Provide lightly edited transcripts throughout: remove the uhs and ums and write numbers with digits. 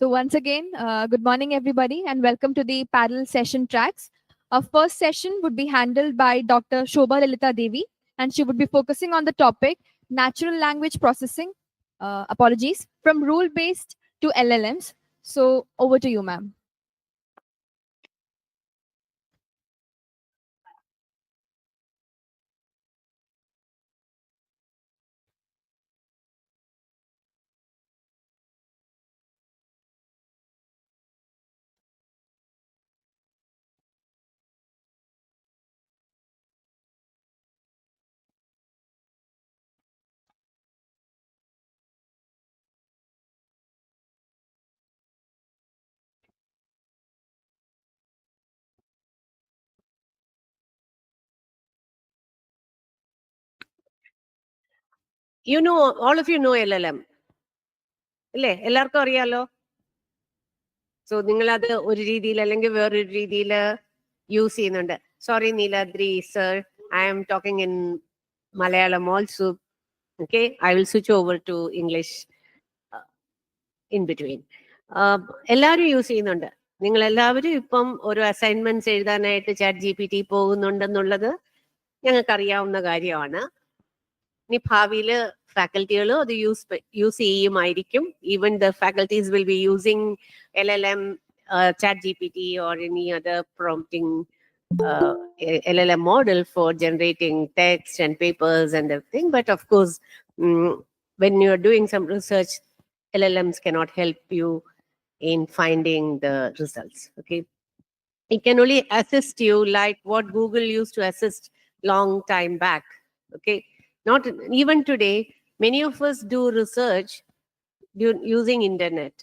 So once again, good morning, everybody, and welcome to the parallel session tracks. Our first session would be handled by Dr. Shobha Lilita Devi, and she would be focusing on the topic natural language processing, from rule-based to LLMs. So over to you, ma'am. You know, all of you know LLM. അല്ലേ എല്ലാവർക്കും അറിയാലോ. So നിങ്ങൾ അത് ഒരു രീതിയിൽ അല്ലെങ്കിൽ വേറൊരു രീതിയിൽ യൂസ് ചെയ്യുന്നുണ്ട്. Sorry Neeladri sir, I am talking in Malayalam also. Okay, I will switch over to English in between. എല്ലാവരും യൂസ് ചെയ്യുന്നുണ്ട്. നിങ്ങൾ എല്ലാവരും ഇപ്പം ഓരോ അസൈൻമെന്റ്സ് എഴുതാനായിട്ട് ChatGPT പോകുന്നുണ്ടെന്നുള്ളത് ഞങ്ങൾക്ക് അറിയാവുന്ന കാര്യമാണ്. ഇനി ഭാവിയില് ഫാക്കൽറ്റികളും അത് യൂസ് ചെയ്യുമായിരിക്കും. Even the faculties will be using LLM, ChatGPT or any other prompting LLM model for generating text and papers and everything. But of course, when you're doing some research, LLMs cannot help you in finding the results. Okay, it can only assist you like what Google used to assist long time back. Okay, not even today, many of us do research using internet.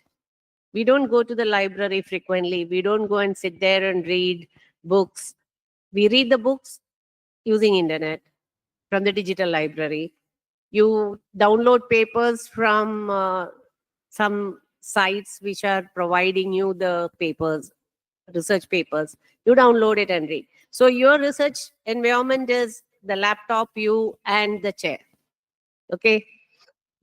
We don't go to the library frequently. We don't go and sit there and read books. We read the books using internet from the digital library. You download papers from some sites which are providing you the papers, research papers. You download it and read. So your research environment is the laptop, you, and the chair. Okay,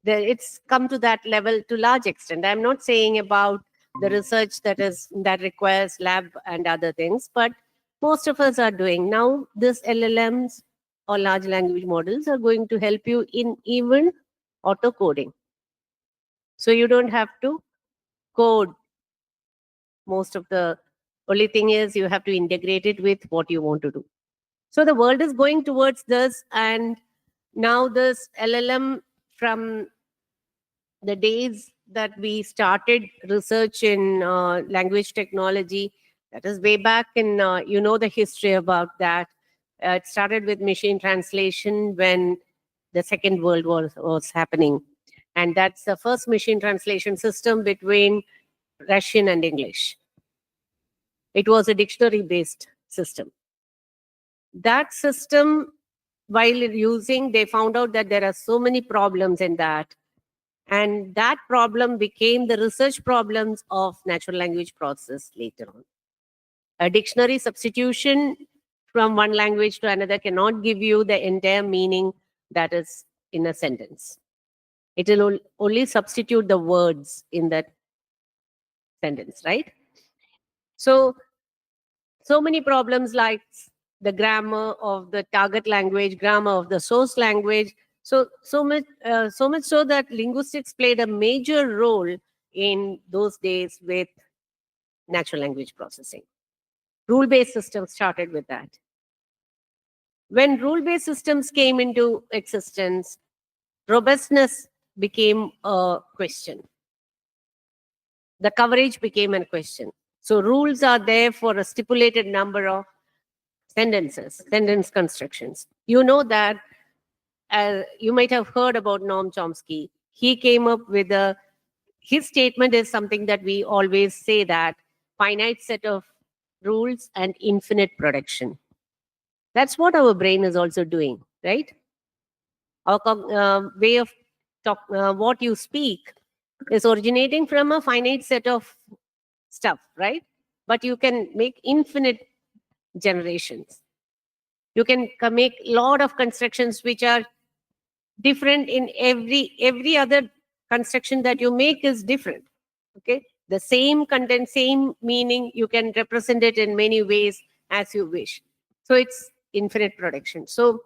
it's come to that level to large extent. I'm not saying about the research that requires lab and other things, but most of us are doing now. This LLMs or large language models are going to help you in even auto coding, so you don't have to code. Most of the only thing is you have to integrate it with what you want to do. So the world is going towards this, and now this LLM, from the days that we started research in language technology, that is way back in, you know the history about that. It started with machine translation when the Second World War was happening. And that's the first machine translation system between Russian and English. It was a dictionary-based system. That system, while using, they found out that there are so many problems in that. And that problem became the research problems of natural language process later on. A dictionary substitution from one language to another cannot give you the entire meaning that is in a sentence. It will only substitute the words in that sentence, right? So many problems like the grammar of the target language, grammar of the source language. So much so that linguistics played a major role in those days with natural language processing. Rule-based systems started with that. When rule-based systems came into existence, robustness became a question. The coverage became a question. So rules are there for a stipulated number of sentences, sentence constructions. You know that, you might have heard about Noam Chomsky. He came up with his statement is something that we always say, that finite set of rules and infinite production. That's what our brain is also doing, right? Our way of what you speak is originating from a finite set of stuff, right? But you can make infinite generations. You can make a lot of constructions which are different in every other construction that you make is different. Okay, The same content, same meaning, you can represent it in many ways as you wish. So it's infinite production. So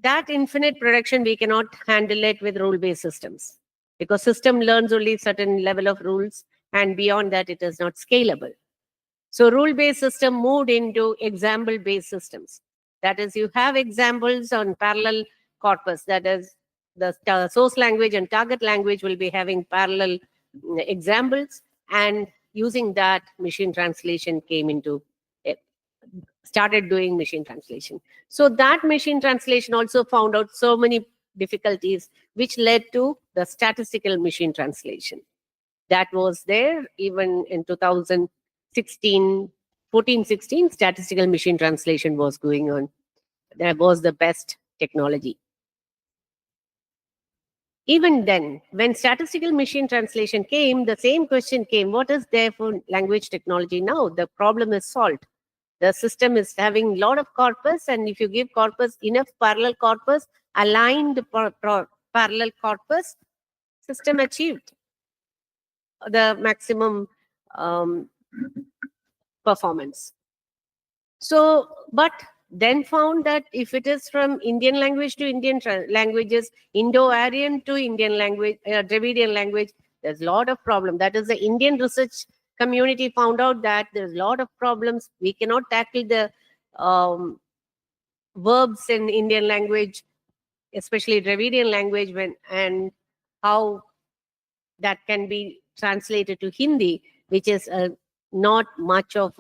that infinite production, we cannot handle it with rule-based systems, because system learns only certain level of rules, and beyond that it is not scalable. So rule-based system moved into example-based systems. That is, you have examples on parallel corpus. That is, the source language and target language will be having parallel examples, and using that, machine translation came into it, started doing machine translation. So that machine translation also found out so many difficulties, which led to the statistical machine translation. That was there even in 2016, 14, 16, statistical machine translation was going on. That was the best technology. Even then, when statistical machine translation came, the same question came, what is there for language technology now? The problem is solved. The system is having a lot of corpus, and if you give corpus enough parallel corpus, aligned parallel corpus, system achieved the maximum performance. So, but then found that if it is from Indian language to Indian languages, Indo-Aryan to Indian language, Dravidian language, there's a lot of problem. That is, the Indian research community found out that there's a lot of problems. We cannot tackle the verbs in Indian language, especially Dravidian language, and how that can be translated to Hindi, which is not much of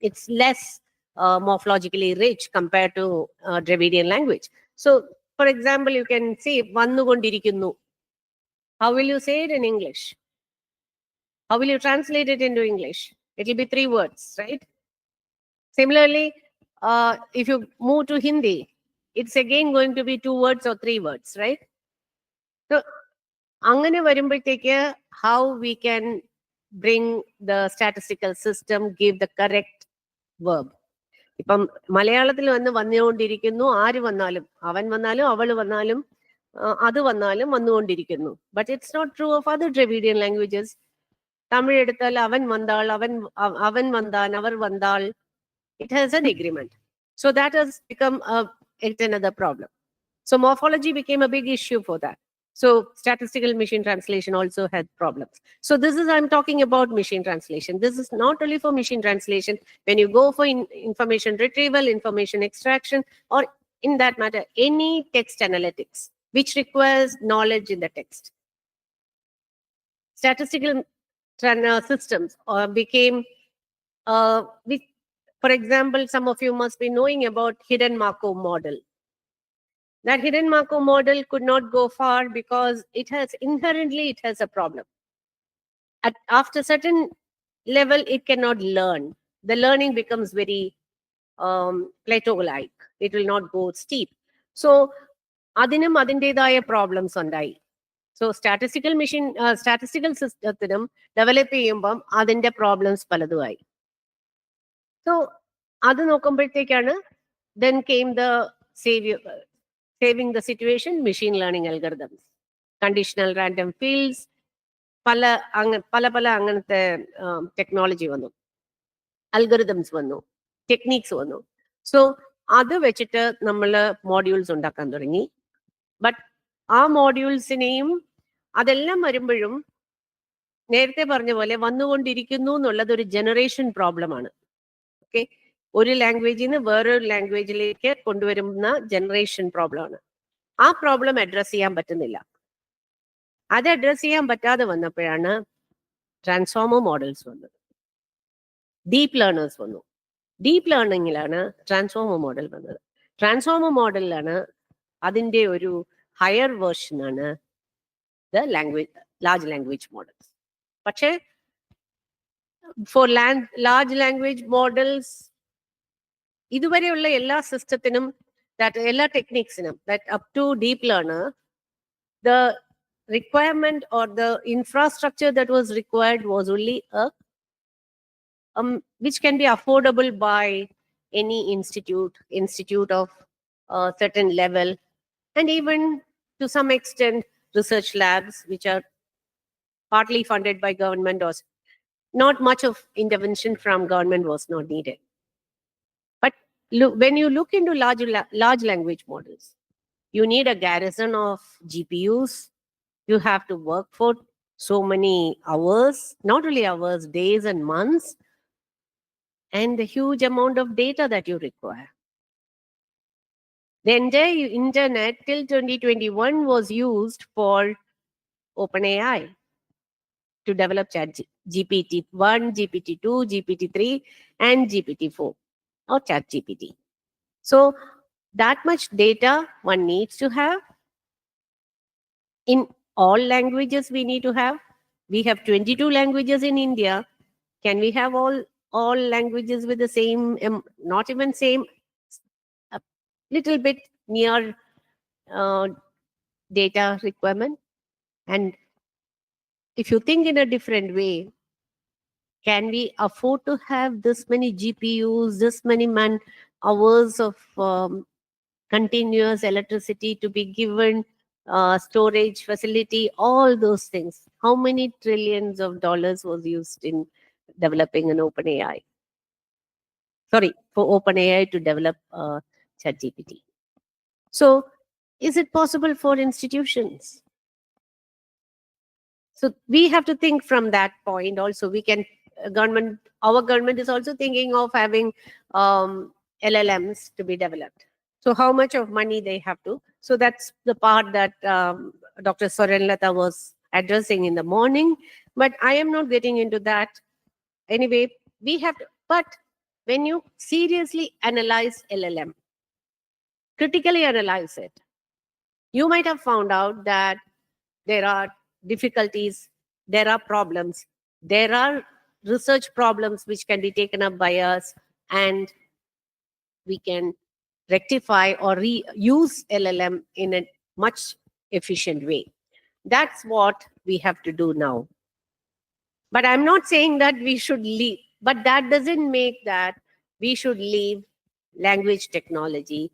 it's less morphologically rich compared to Dravidian language. So, for example, you can say vannukondirikkunnu. How will you say it in English? How will you translate it into English? It will be 3 words, right? Similarly, if you move to Hindi, it's again going to be 2 words or 3 words, right? So, അങ്ങനെ വരുമ്പോഴത്തേക്ക് how we can bring the statistical system, give the correct verb. ഇപ്പം മലയാളത്തിൽ വന്നുകൊണ്ടിരിക്കുന്നു, ആര് വന്നാലും, അവൻ വന്നാലും അവൾ വന്നാലും അത് വന്നാലും വന്നുകൊണ്ടിരിക്കുന്നു. But it's not true of other Dravidian languages. Tamil എടുത്താൽ അവൻ വந்தாൾ, അവൻ വന്താൻ, അവർ വந்தாൾ. It has an agreement. So that has become yet another problem. So morphology became a big issue for that. So statistical machine translation also had problems. So this is, I'm talking about machine translation. This is not only for machine translation. When you go for information retrieval, information extraction, or in that matter, any text analytics, which requires knowledge in the text. Statistical systems became, for example, some of you must be knowing about hidden Markov model. That hidden Markov model could not go far because it has inherently a problem. After certain level, it cannot learn. The learning becomes very plateau-like. It will not go steep. So, adinum adindedaya problems undai. So, statistical system develop ചെയ്യുമ്പം അതിന്റെ problems പലതുമായി. So, അത് നോക്കുമ്പോഴത്തേക്കാണ് then came the saving the situation, machine learning algorithms, conditional random fields, പല അങ്ങനത്തെ technology വന്നു, algorithms വന്നു, techniques വന്നു. So അത് വെച്ചിട്ട് നമ്മൾ മോഡ്യൂൾസ് ഉണ്ടാക്കാൻ തുടങ്ങി. ബട്ട് ആ മോഡ്യൂൾസിനെയും അതെല്ലാം വരുമ്പോഴും നേരത്തെ പറഞ്ഞ പോലെ വന്നുകൊണ്ടിരിക്കുന്നു എന്നുള്ളത് ഒരു ജനറേഷൻ പ്രോബ്ലമാണ്. ഓക്കെ, ഒരു ലാംഗ്വേജിൽ നിന്ന് വേറൊരു ലാംഗ്വേജിലേക്ക് കൊണ്ടുവരുന്ന ജനറേഷൻ പ്രോബ്ലമാണ്. ആ പ്രോബ്ലം അഡ്രസ് ചെയ്യാൻ പറ്റുന്നില്ല. അത് അഡ്രസ് ചെയ്യാൻ പറ്റാതെ വന്നപ്പോഴാണ് ട്രാൻസ്ഫോമർ മോഡൽസ് വന്നത്, ഡീപ്പ് ലേണേഴ്സ് വന്നു. ഡീപ്പ് ലേണിങ്ങിലാണ് ട്രാൻസ്ഫോമർ മോഡൽ വന്നത്. ട്രാൻസ്ഫോമർ മോഡലിലാണ് അതിൻ്റെ ഒരു ഹയർ വേർഷനാണ് ദ ലാർജ് ലാംഗ്വേജ് മോഡൽസ്. പക്ഷേ ഫോർ ലാർജ് ലാംഗ്വേജ് മോഡൽസ് ഇതുവരെയുള്ള എല്ലാ സിസ്റ്റത്തിനും, എല്ലാ ടെക്നിക്സിനും, up to deep learner, the requirement or the infrastructure that was required was only which can be affordable by any institute of a certain level, and even to some extent research labs which are partly funded by government, or not much of intervention from government was not needed. But when you look into large language models, you need a garrison of GPUs. You have to work for so many hours, not only hours, days and months, and the huge amount of data that you require. The entire internet till 2021 was used for OpenAI to develop GPT-1, GPT-2, GPT-3, and GPT-4, or ChatGPT. So that much data one needs to have. In all languages we need to have. We have 22 languages in India. Can we have all languages with the same, not even same, a little bit near data requirement? And if you think in a different way, can we afford to have this many GPUs, this many man hours of continuous electricity to be given, storage facility, all those things? How many trillions of dollars was used in developing an OpenAI? Sorry, for OpenAI to develop ChatGPT. So, is it possible for institutions? So we have to think from that point. Also, we can our government is also thinking of having LLMs to be developed. So how much of money they have to? So that's the part that Dr. Sorenlata was addressing in the morning. But I am not getting into that. Anyway, we have to, but when you seriously analyze LLM, critically analyze it, you might have found out that there are difficulties, there are problems, there are research problems which can be taken up by us, and we can rectify or reuse LLM in a much efficient way. That's what we have to do now. But I'm not saying that we should leave, but that doesn't make that we should leave language technology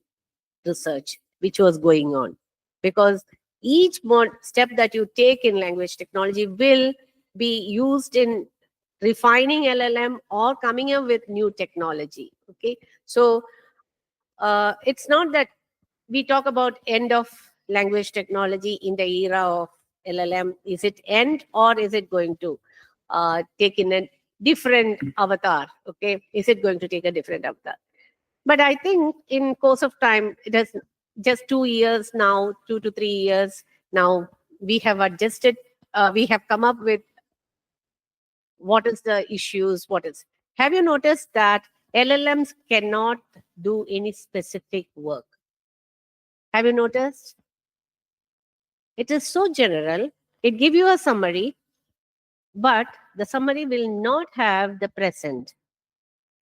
research, which was going on. Because each more step that you take in language technology will be used in refining LLM or coming up with new technology. Okay, so it's not that we talk about end of language technology in the era of LLM. Is it end, or is it going to take in a different avatar? Okay, is it going to take a different avatar? But I think in course of time, it has just 2 years now, 2 to 3 years now, we have adjusted, we have come up with what is the issues, what is. Have you noticed that LLMs cannot do any specific work? Have you noticed? It is so general. It gives you a summary, but the summary will not have the present,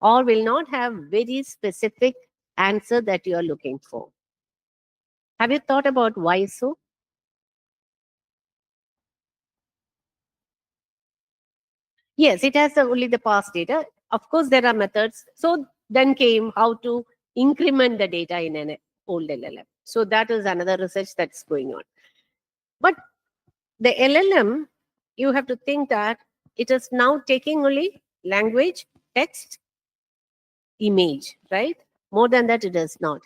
or will not have very specific answer that you are looking for. Have you thought about why so? Yes, it has only the past data. Of course, there are methods. So then came how to increment the data in an old LLM. So that is another research that's going on. But the LLM, you have to think that it is now taking only language, text, image, right? More than that, it is not.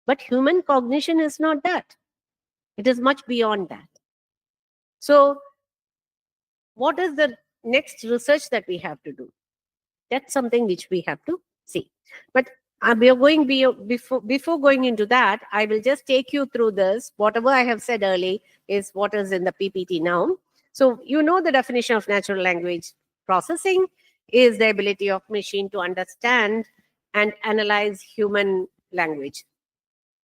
But human cognition is not that. It is much beyond that. So what is the next research that we have to do? That's something which we have to see. But we are going before going into that, I will just take you through this. Whatever I have said earlier is what is in the PPT now. So you know the definition of natural language processing is the ability of machine to understand and analyze human language.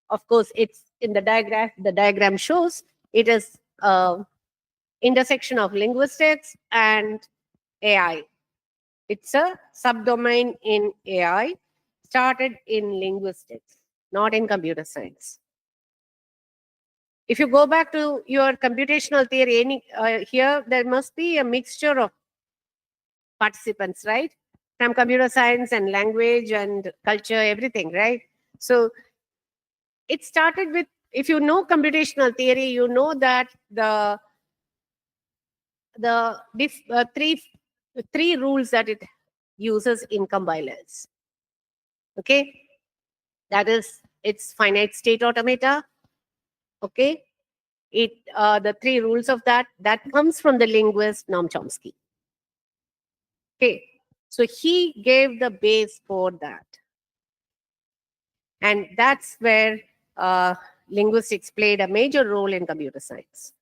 Of course, it's in the diagram. The diagram shows it is intersection of linguistics and AI. It's a subdomain in AI, started in linguistics, not in computer science. If you go back to your computational theory, here there must be a mixture of participants, right? From computer science and language and culture, everything, right? So it started with, if you know computational theory, you know that the the three rules that it uses in compilers. Okay, that is its finite state automata. Okay, the three rules of that comes from the linguist Noam Chomsky. Okay, so he gave the base for that, and that's where linguistics played a major role in computer science.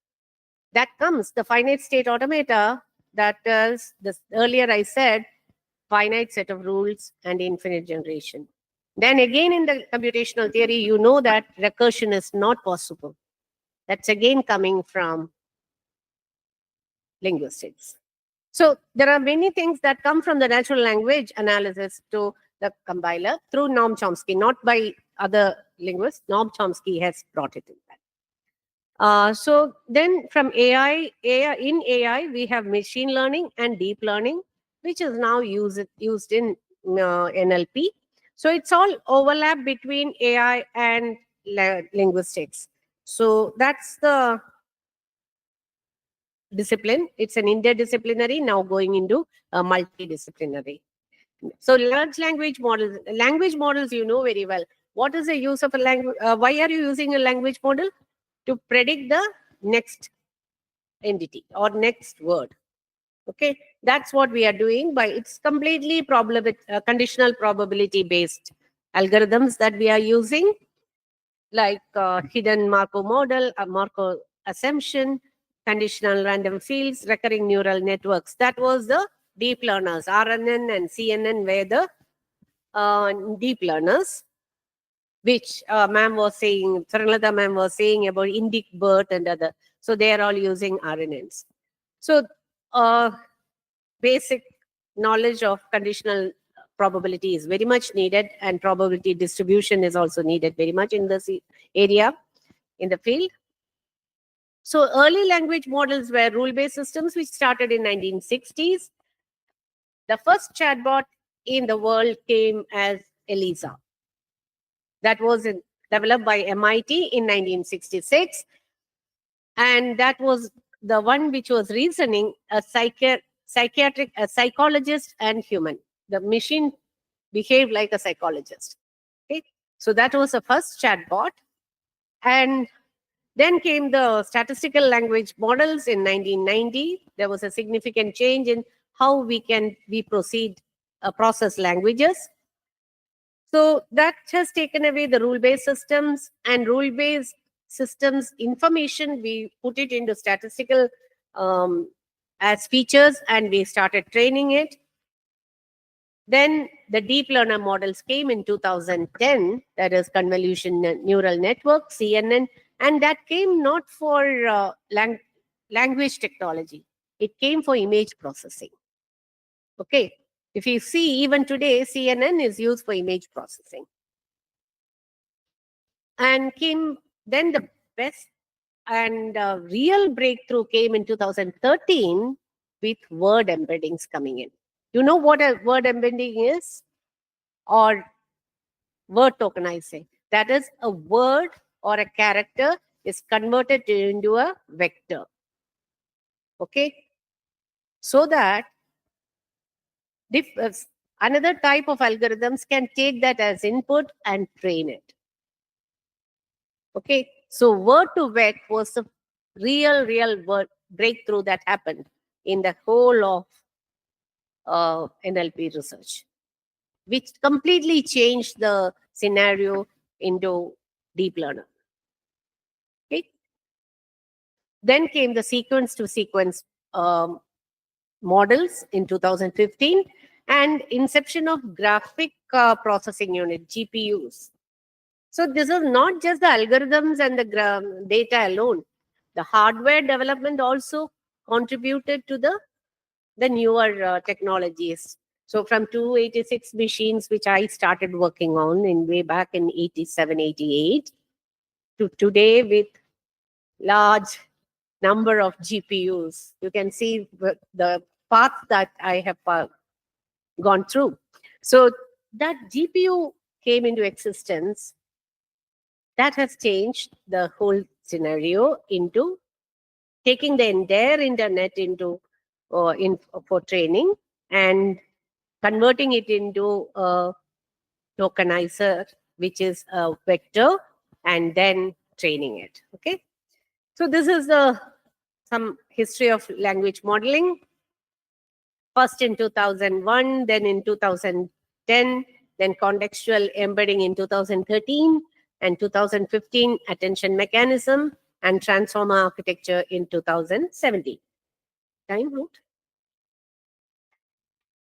That comes the finite state automata, that is this earlier I said finite set of rules and infinite generation. Then again in the computational theory, you know that recursion is not possible. That's again coming from linguistics. So there are many things that come from the natural language analysis to the compiler through Noam Chomsky, not by other linguists. Noam Chomsky has brought it in that. So then from AI, in AI, we have machine learning and deep learning, which is now used in NLP. So it's all overlap between AI and linguistics. So that's the discipline. It's an interdisciplinary, now going into a multidisciplinary. So large language models, you know very well. What is the use of a language? Why are you using a language model? To predict the next entity or next word. Okay, that's what we are doing by it's completely conditional probability based algorithms that we are using, like hidden Markov model, Markov assumption, conditional random fields, recurring neural networks. That was the deep learners. RNN and CNN were the deep learners, which ma'am was saying, Saranlata ma'am was saying about Indic birth and other. So they are all using RNNs. So basic knowledge of conditional probability is very much needed, and probability distribution is also needed very much in this area, in the field. So early language models were rule-based systems, which started in 1960s. The first chatbot in the world came as ELIZA. That was developed by MIT in 1966. And that was the one which was reasoning a psychologist and human. The machine behaved like a psychologist. Okay, so that was the first chatbot. And then came the statistical language models in 1990. There was a significant change in how we process languages. So that has taken away the rule-based systems, and rule-based systems information, we put it into statistical as features, and we started training it. Then the deep learner models came in 2010, that is convolution neural network, CNN, and that came not for language technology. It came for image processing. Okay, if you see even today, CNN is used for image processing. And then the best and real breakthrough came in 2013 with word embeddings coming in. You know what a word embedding is? Or word tokenizing. That is, a word or a character is converted into a vector. Okay? So that another type of algorithms can take that as input and train it. Okay? So word to vec was the real word breakthrough that happened in the whole of NLP research, which completely changed the scenario into deep learner. Okay. Then came the sequence to sequence models in 2015, and inception of graphic processing unit, GPUs. So this is not just the algorithms and the data alone. The hardware development also contributed to the newer technologies. So from 286 machines, which I started working on in way back in 87, 88, to today with large number of GPUs, you can see the path that I have gone through. So that GPU came into existence. That has changed the whole scenario into taking the entire internet into for training and converting it into a tokenizer, which is a vector, and then training it. Okay, so this is some history of language modeling. First in 2001, then in 2010, then contextual embedding in 2013, and 2015 attention mechanism and transformer architecture in 2017. Time out.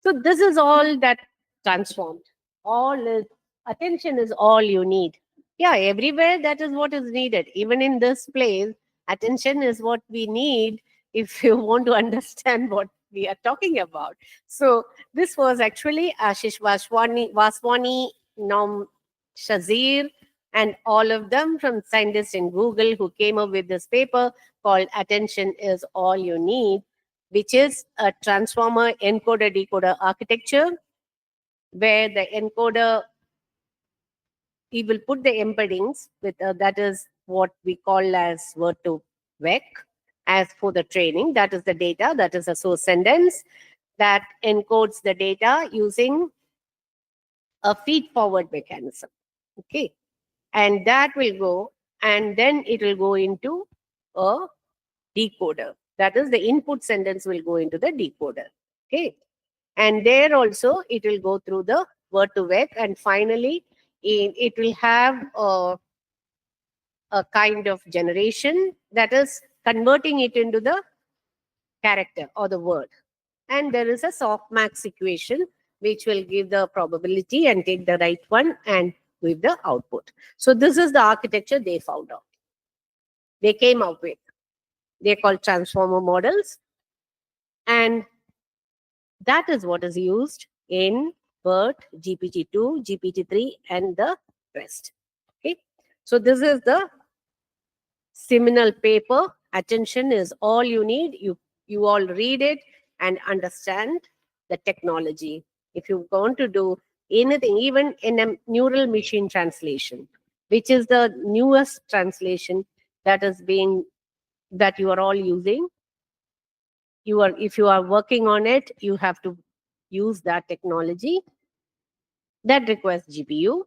So this is all that transformed. All is attention is all you need. Yeah, everywhere that is what is needed. Even in this place, attention is what we need if you want to understand what we are talking about. So this was actually Ashish Vaswani, Nom Shazir, and all of them from scientists in Google who came up with this paper called Attention is All You Need, which is a transformer encoder decoder architecture where the encoder, he will put the embeddings with that is what we call as word to vec. As for the training, that is the data, that is a source sentence that encodes the data using a feed forward mechanism. Okay, and that will go, and then it will go into a decoder. That is, the input sentence will go into the decoder. Okay, and there also it will go through the word to vec, and finally it will have a kind of generation that is converting it into the character or the word. And there is a softmax equation which will give the probability and take the right one and give the output. So this is the architecture they found out. They came up with. They call transformer models. And that is what is used in BERT, GPT-2, GPT-3, and the rest. Okay. So this is the seminal paper. Attention is all you need. You all read it and understand the technology. If you want to do anything, even in a neural machine translation, which is the newest translation that is being that you are all using, if you are working on it, you have to use that technology that requires GPU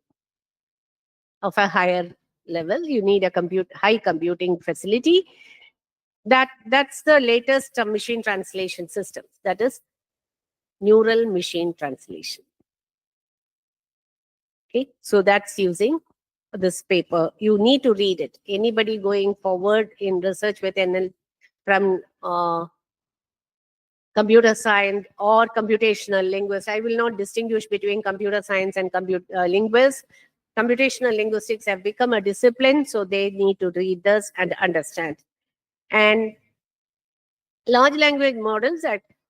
of a higher level. You need a high computing facility. That's the latest machine translation systems. That is neural machine translation. Okay, so that's using this paper. You need to read it. Anybody going forward in research with NL from computer science or computational linguists, I will not distinguish between computer science and linguists. Computational linguistics have become a discipline, so they need to read this and understand. And large language models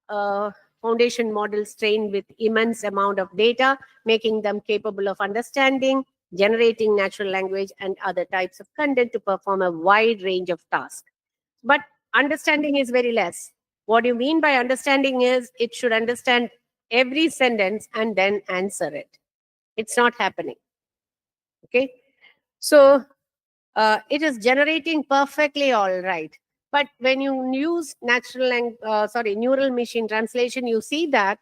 are foundation models trained with immense amount of data, making them capable of understanding, generating natural language and other types of content to perform a wide range of tasks. But understanding is very less. What you mean by understanding is it should understand every sentence and then answer it. It's not happening. Okay. So it is generating perfectly all right. But when you use neural machine translation, you see that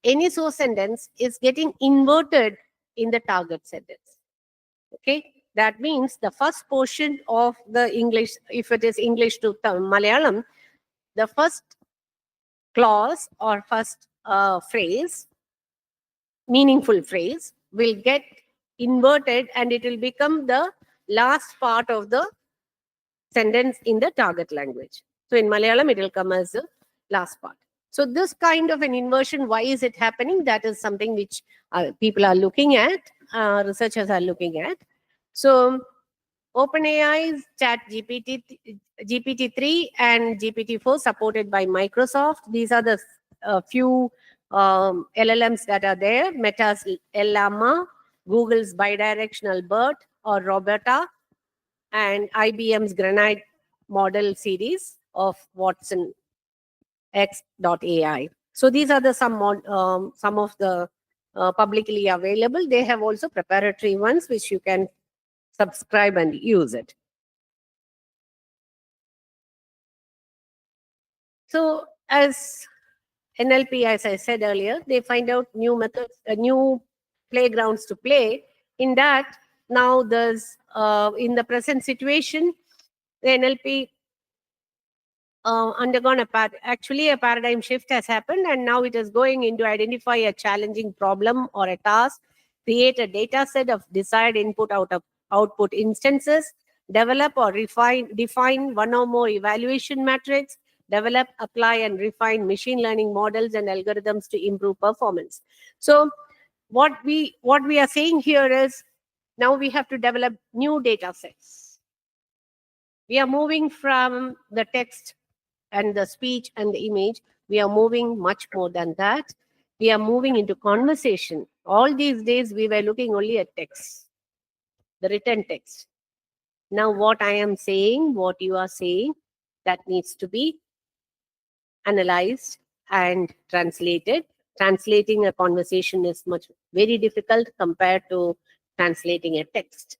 any source sentence is getting inverted in the target sentence. Okay, that means the first portion of the English, if it is English to Malayalam, the first clause or first phrase, meaningful phrase, will get inverted and it will become the last part of the sentence in the target language. So in Malayalam, it will come as the last part. So this kind of an inversion, why is it happening? That is something which people are looking at, researchers are looking at. So OpenAI's GPT-3 and GPT-4 supported by Microsoft. These are the few LLMs that are there. Meta's Llama, Google's bidirectional BERT or Roberta, and IBM's Granite model series of Watson X.AI. So these are the some of the publicly available. They have also preparatory ones which you can subscribe and use it. So as NLP, as I said earlier, they find out new methods, new playgrounds to play. In that, now there's in the present situation, the NLP undergone actually a paradigm shift has happened, and now it is going into identify a challenging problem or a task, create a data set of desired input out of output instances, develop or define one or more evaluation metrics, develop, apply, and refine machine learning models and algorithms to improve performance. So what we are saying here is now we have to develop new data sets. We are moving from the text and the speech and the image. We are moving much more than that. We are moving into conversation. All these days we were looking only at text, the written text. Now what I am saying, what you are saying, that needs to be analyzed and translated. Translating a conversation is very difficult compared to translating a text,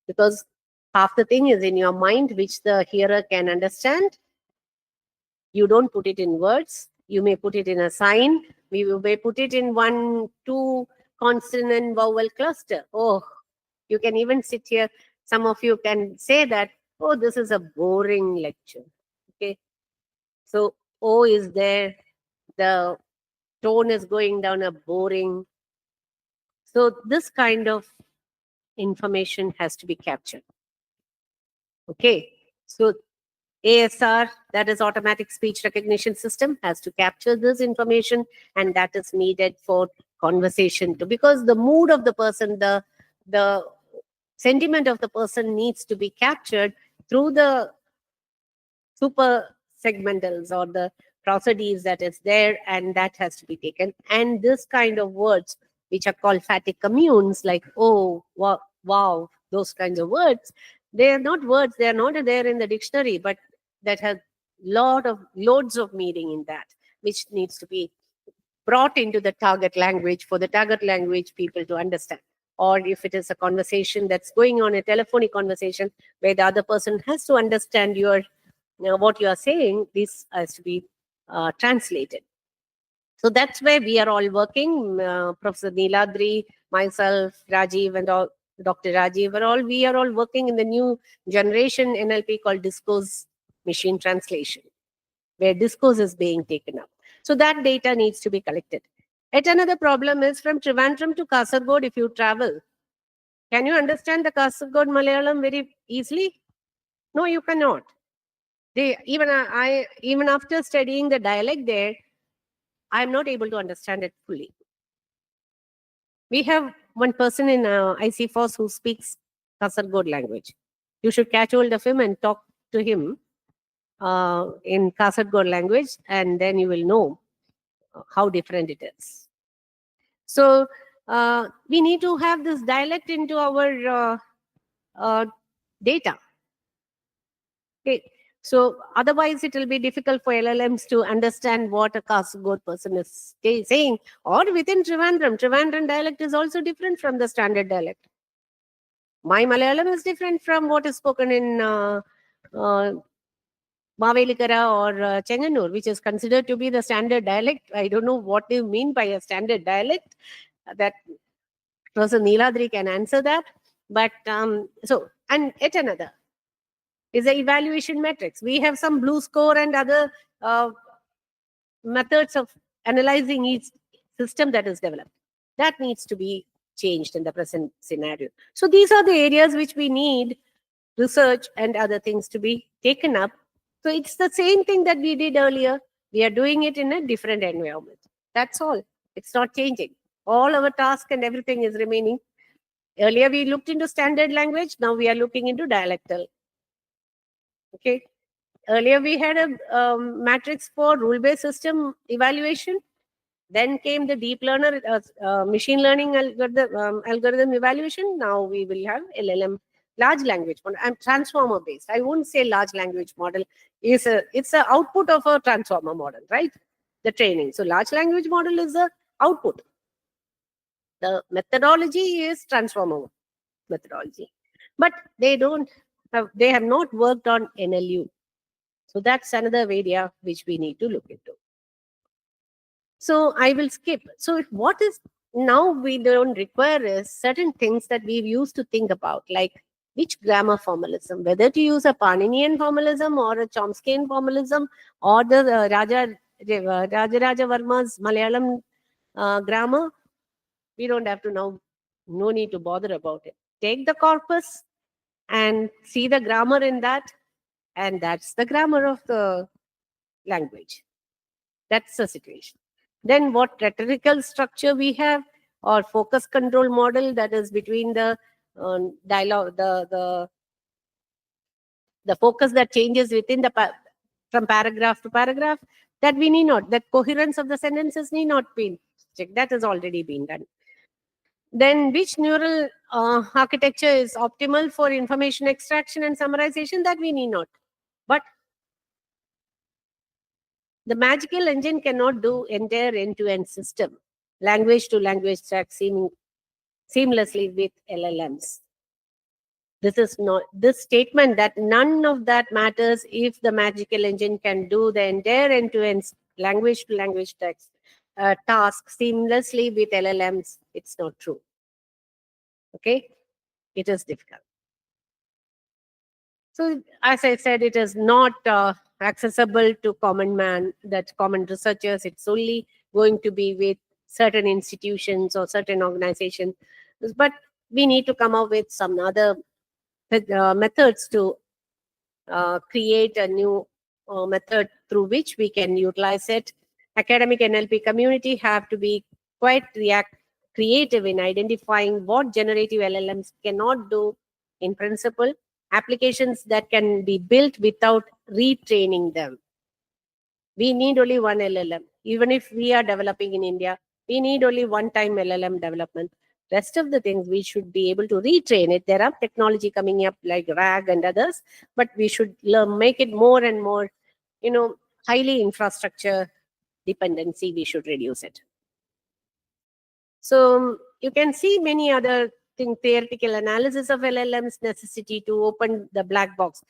because half the thing is in your mind which the hearer can understand. You don't put it in words. You may put it in a sign. We may put it in 1-2 consonant vowel cluster. Oh, you can even sit here. Some of you can say that, oh, this is a boring lecture. Okay. So O is there. The tone is going down a boring. So this kind of information has to be captured. Okay. So ASR, that is automatic speech recognition system, has to capture this information, and that is needed for conversation too, because the mood of the person, the sentiment of the person needs to be captured through the super segmentals or the prosodies that is there, and that has to be taken. And this kind of words, which are called phatic communes, like oh, wow, those kinds of words, they are not words, they are not there in the dictionary, but that has loads of meaning in that, which needs to be brought into the target language for the target language people to understand. Or if it is a conversation that's going on, a telephonic conversation where the other person has to understand what you are saying, this has to be translated. So that's where we are all working. Professor Neeladri, myself, Rajiv, and all, Dr. Rajiv, we are all working in the new generation NLP called discourse machine translation, where discourse is being taken up. So that data needs to be collected. Yet another problem is from Trivandrum to Kasargod, if you travel, can you understand the Kasargod Malayalam very easily? No, you cannot. Even after studying the dialect there, I'm not able to understand it fully. We have one person in ICFOSS who speaks Kasargod language. You should catch hold of him and talk to him in Kasargod language, and then you will know how different it is. So we need to have this dialect into our data. Okay. So otherwise it will be difficult for LLMs to understand what a Kasargod person is saying. Or within Trivandrum dialect is also different from the standard dialect. My Malayalam is different from what is spoken in Mavelikara or Chenganur, which is considered to be the standard dialect. I don't know what you mean by a standard dialect. That Professor Neeladri can answer that. But and yet another is the evaluation metrics. We have some blue score and other methods of analyzing each system that is developed. That needs to be changed in the present scenario. So these are the areas which we need research and other things to be taken up. So it's the same thing that we did earlier. We are doing it in a different environment. That's all. It's not changing. All our task and everything is remaining. Earlier we looked into standard language. Now we are looking into dialectal. Okay. Earlier we had a matrix for rule-based system evaluation. Then came the deep learner, machine learning algorithm evaluation. Now we will have LLM, large language model, and transformer based. I won't say large language model it's a output of a transformer model, right? The training. So large language model is the output. The methodology is transformer methodology, but they have not worked on NLU. So that's another area which we need to look into. So I will skip. So what is now we don't require is certain things that we used to think about, like which grammar formalism, whether to use a Paninian formalism or a Chomskyan formalism or the Rajaraja Varma's Malayalam grammar. We don't have to now, no need to bother about it. Take the corpus and see the grammar in that, and that's the grammar of the language. That's the situation. Then what rhetorical structure we have, or focus control model, that is between the dialogue, the focus that changes within the from paragraph to paragraph, that we need not, that coherence of the sentences need not be checked. That has already been done. Then which neural architecture is optimal for information extraction and summarization, that we need not. But the magical engine cannot do entire end-to-end system, language to language track seamlessly with LLMs. This is not this statement that none of that matters if the magical engine can do the entire end-to-end language to language text task seamlessly with LLMs. It's not true. Okay, it is difficult. So as I said, it is not accessible to common man, that common researchers. It's only going to be with certain institutions or certain organizations. But we need to come up with some other methods to create a new method through which we can utilize it. Academic NLP community have to be quite creative in identifying what generative LLMs cannot do in principle, applications that can be built without retraining them. We need only one LLM. Even if we are developing in India, we need only one-time LLM development. Rest of the things we should be able to retrain it. There are technology coming up like RAG and others, but we should make it more and more, highly infrastructure dependency. We should reduce it. So you can see many other things, theoretical analysis of LLMs, necessity to open the black box.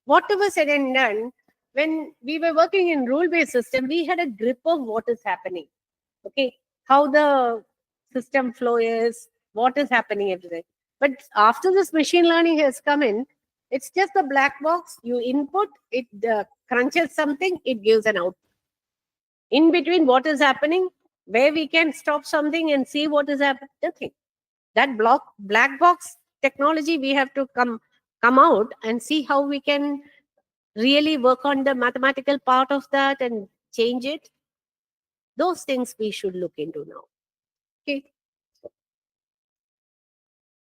Whatever said and done, when we were working in rule-based system, we had a grip of what is happening. Okay, how the system flow is, what is happening everything. But after this machine learning has come in, it's just a black box. You input, it crunches something, it gives an output. In between, what is happening, where we can stop something and see what is happening, nothing. That black box technology, we have to come out and see how we can really work on the mathematical part of that and change it. Those things we should look into now. Okay.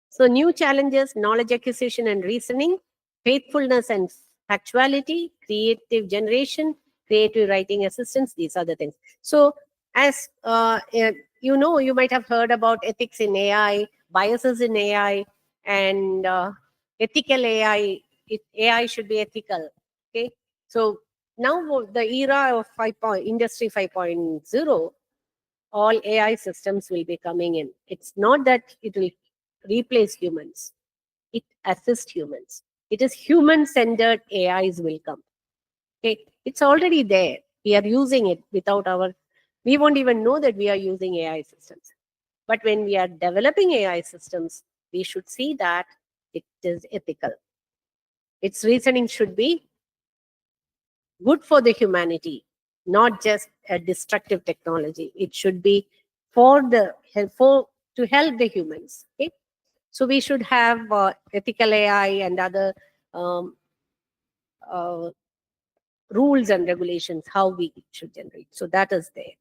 So new challenges, knowledge acquisition and reasoning, faithfulness and factuality, creative generation, creative writing assistance. These are the things. So as you might have heard about ethics in AI, biases in AI, and ethical AI. AI should be ethical. Okay. So now the era of Industry 5.0, all AI systems will be coming in. It's not that it will replace humans. It assists humans. It is human-centered AIs will come. Okay, it's already there. We are using it without we won't even know that we are using AI systems. But when we are developing AI systems, we should see that it is ethical. Its reasoning should be good for the humanity, not just a destructive technology. It should be to help the humans. Okay? So we should have ethical AI and other rules and regulations, how we should generate. So that is there.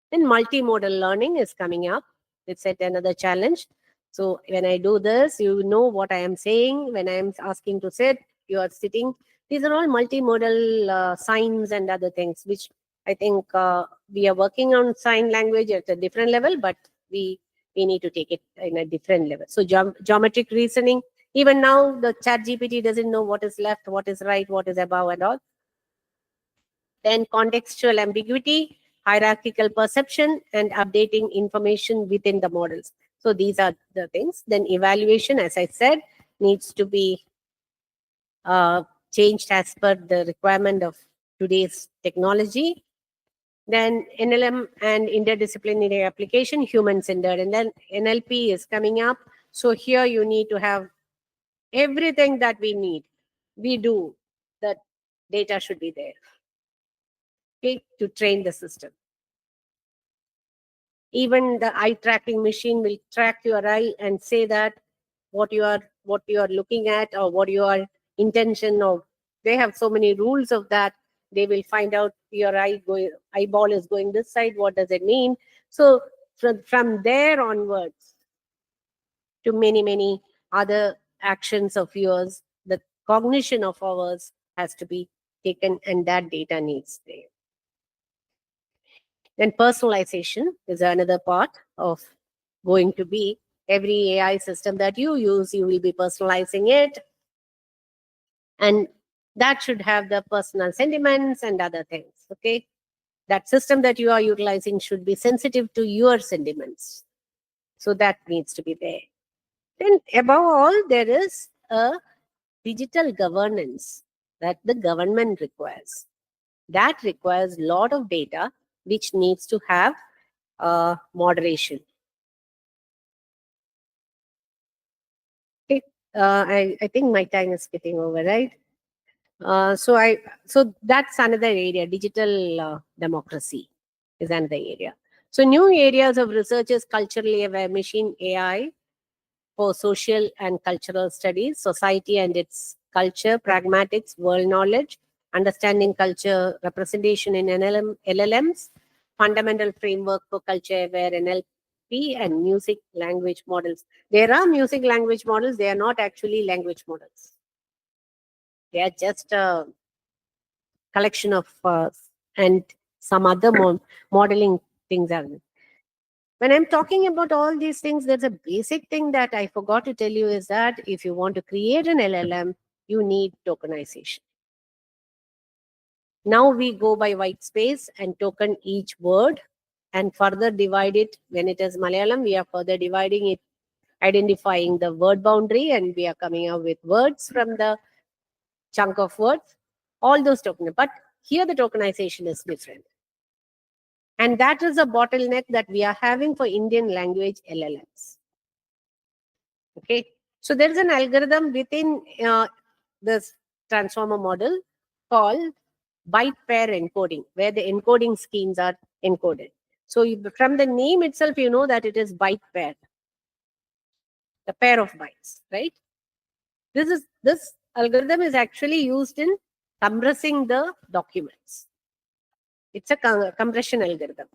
Then multimodal learning is coming up. It's yet another challenge. So when I do this, you know what I am saying. When I am asking to sit, you are sitting. These are all multimodal signs and other things, which I think we are working on sign language at a different level, but we need to take it in a different level. So geometric reasoning, even now the ChatGPT doesn't know what is left, what is right, what is above and all. Then contextual ambiguity, hierarchical perception, and updating information within the models. So these are the things. Then evaluation, as I said, needs to be changed as per the requirement of today's technology. Then NLM and interdisciplinary application, human-centered. And then NLP is coming up. So here you need to have everything that we need. We do. The data should be there, okay, to train the system. Even the eye tracking machine will track your eye and say that what you are looking at, or what your intention of. They have so many rules of that. They will find out your eyeball is going this side. What does it mean? So from there onwards to many other actions of yours, the cognition of ours has to be taken, and that data needs there. Then personalization is another part of going to be every AI system that you use, you will be personalizing it. And that should have the personal sentiments and other things. Okay. That system that you are utilizing should be sensitive to your sentiments. So that needs to be there. Then above all, there is a digital governance that the government requires. That requires a lot of data, which needs to have moderation. Okay. I think my time is getting over, right? So that's another area. Digital democracy is another area. So new areas of research is culturally aware machine AI for social and cultural studies, society and its culture, pragmatics, world knowledge, understanding culture representation in LLMs, fundamental framework for culture aware NLP, and music language models. There are music language models. They are not actually language models. They are just a collection of and some other modeling things are. When I'm talking about all these things, there's a basic thing that I forgot to tell you, is that if you want to create an LLM, you need tokenization. Now we go by white space and token each word and further divide it. When it is Malayalam, we are further dividing it, identifying the word boundary, and we are coming up with words from the chunk of words. All those tokens. But here the tokenization is different. And that is a bottleneck that we are having for Indian language LLMs. Okay. So there is an algorithm within this transformer model called byte pair encoding, where the encoding schemes are encoded. So from the name itself, you know that it is byte pair, the pair of bytes, right? This algorithm is actually used in compressing the documents. It's a compression algorithm.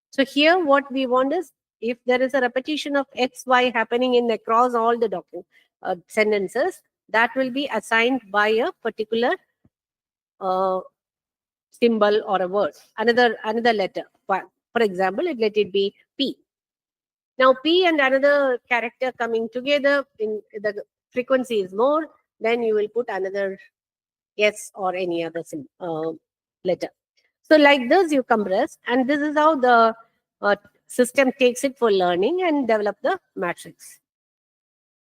So here what we want is, if there is a repetition of X, Y happening in across all the sentences, that will be assigned by a particular symbol or a word, another letter. For example, let it be P. Now P and another character coming together, in the frequency is more, then you will put another S or any other letter. So like this you compress, and this is how the system takes it for learning and develop the matrix.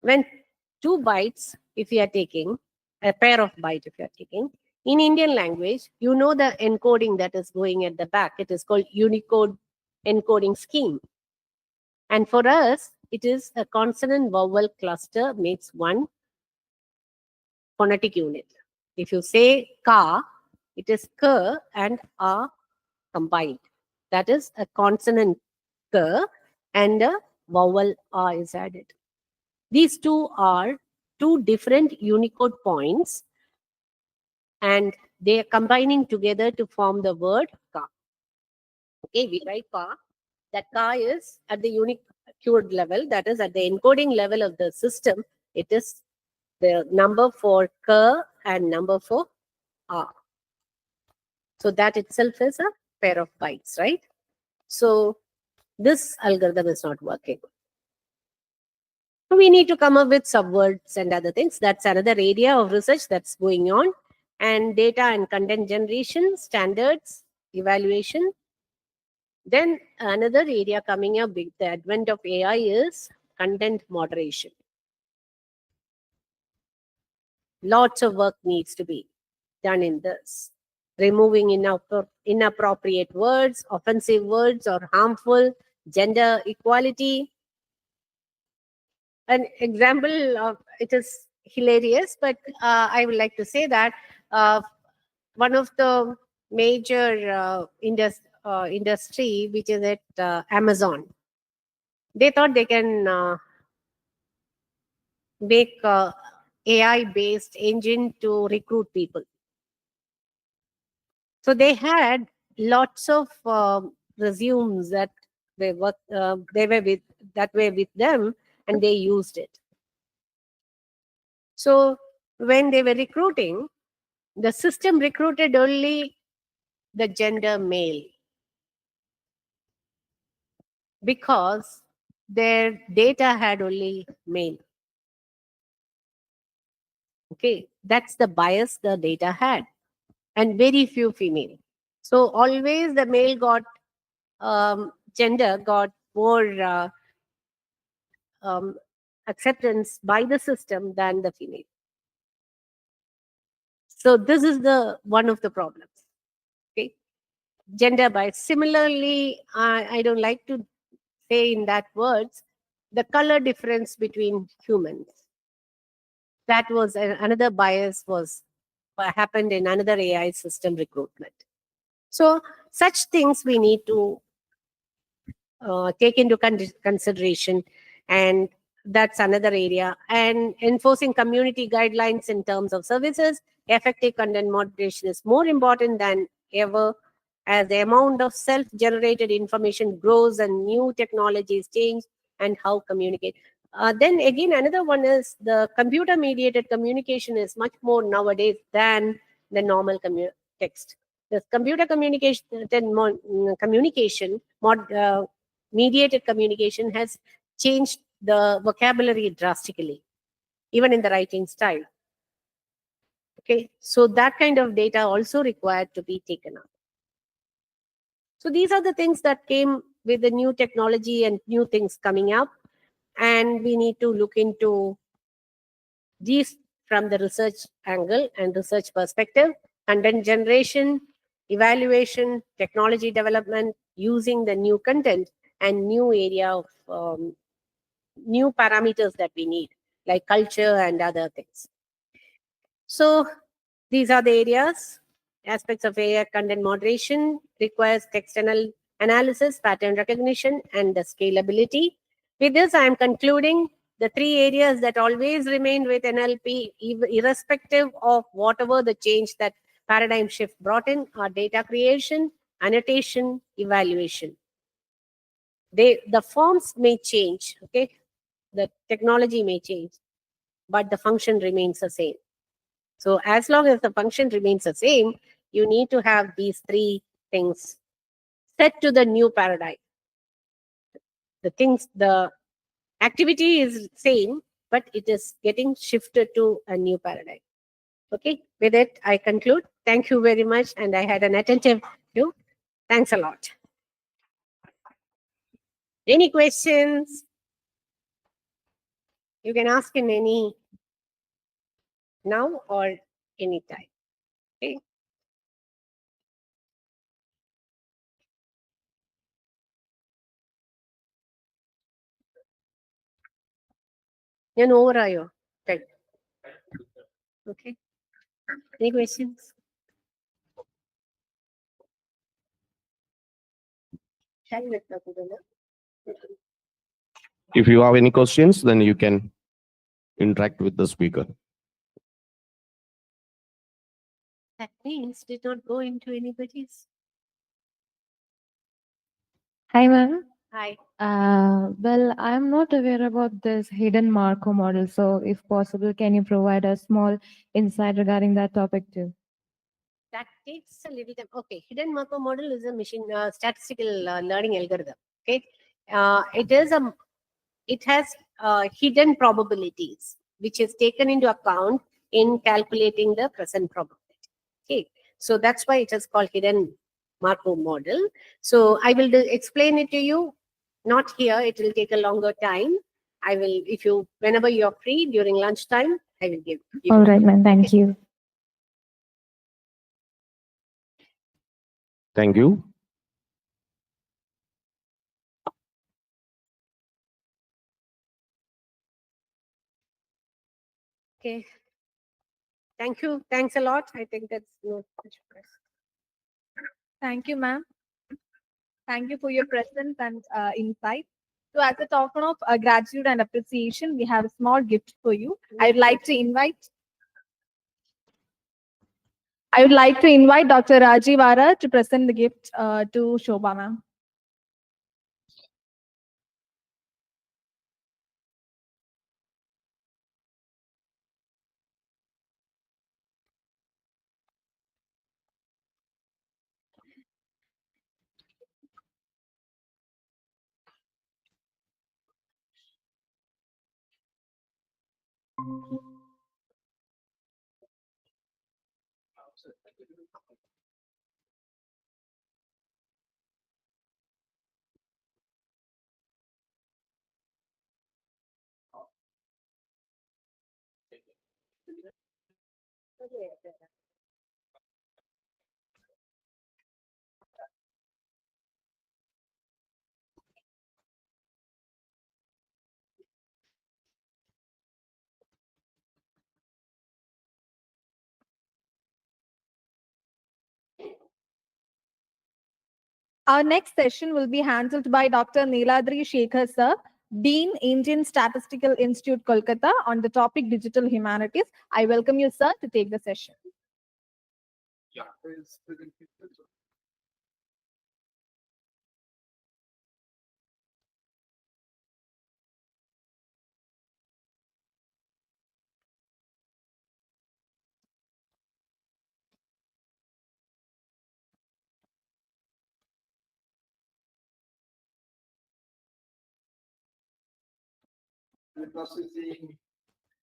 When 2 bytes, if you are taking a pair of bytes, if you are taking in Indian language, you know the encoding that is going at the back. It is called Unicode encoding scheme. And for us, it is a consonant vowel cluster makes one phonetic unit. If you say ka, it is k and a combined. That is a consonant k and a vowel a is added. These two are two different Unicode points, and they are combining together to form the word ka. Okay, we write ka. That ka is at the Unicode level, that is at the encoding level of the system. It is the number for ka and number for a. So that itself is a pair of bytes, right? So this algorithm is not working. We need to come up with subwords and other things. That's another area of research that's going on. And data and content generation, standards, evaluation. Then another area coming up with the advent of AI is content moderation. Lots of work needs to be. done in this. Removing inappropriate words, offensive words, or harmful, gender equality. An example of it is hilarious, but I would like to say that one of the major industry, which is at Amazon, they thought they can make AI-based engine to recruit people. So they had lots of resumes that they were with them, and they used it. So when they were recruiting, the system recruited only the gender male because their data had only male. Okay, that's the bias the data had, and very few female. So always the male got gender got more acceptance by the system than the female. So this is the one of the problems. Okay, gender bias. Similarly, I don't like to say in that words the color difference between humans. That was another bias was happened in another AI system recruitment. So such things we need to take into consideration, and that's another area. And enforcing community guidelines in terms of services, effective content moderation is more important than ever as the amount of self-generated information grows and new technologies change and how communicate. Then again, another one is the computer-mediated communication is much more nowadays than the normal text. The computer communication mediated communication has changed the vocabulary drastically, even in the writing style. Okay, so that kind of data also required to be taken up. So these are the things that came with the new technology and new things coming up, and we need to look into these from the research angle and research perspective: content generation, evaluation, technology development, using the new content, and new area of new parameters that we need, like culture and other things. So these are the areas. Aspects of AI content moderation requires text analysis, pattern recognition, and the scalability. With this, I am concluding the three areas that always remain with NLP, irrespective of whatever the change that paradigm shift brought in, are data creation, annotation, evaluation. The forms may change, okay? The technology may change, but the function remains the same. So as long as the function remains the same, you need to have these three things set to the new paradigm. The activity is same, but it is getting shifted to a new paradigm. Okay, with it, I conclude. Thank you very much. And I had an attentive view. Thanks a lot. Any questions? You can ask in any now or anytime. Okay. ഞാൻ ഓവറായോ? Okay. Any questions? If you have any questions, then you can interact with the speaker. That means did not go into anybody's. Hi, ma'am. Hi. Well, I'm not aware about this hidden Markov model. So, if possible, can you provide a small insight regarding that topic too? That takes a little time. Okay, hidden Markov model is a machine statistical learning algorithm. Okay, it has hidden probabilities which is taken into account in calculating the present probability. Okay, so that's why it is called hidden Markov model. So I will explain it to you. Not here. It will take a longer time. I will, if you, whenever you are free during lunchtime, I will give you. All right, ma'am. Thank you. Thank you. Okay. Thank you. Thanks a lot. I think that's no. Thank you, ma'am. Thank you for your presence and insight. So, as a token of gratitude and appreciation, we have a small gift for you. I would like to invite Dr. Rajivara to present the gift to Shobha, ma'am. Our next session will be handled by Dr. Neeladri Shekhar sir, Dean, Indian Statistical Institute, Kolkata, on the topic Digital Humanities. I welcome you, sir, to take the session.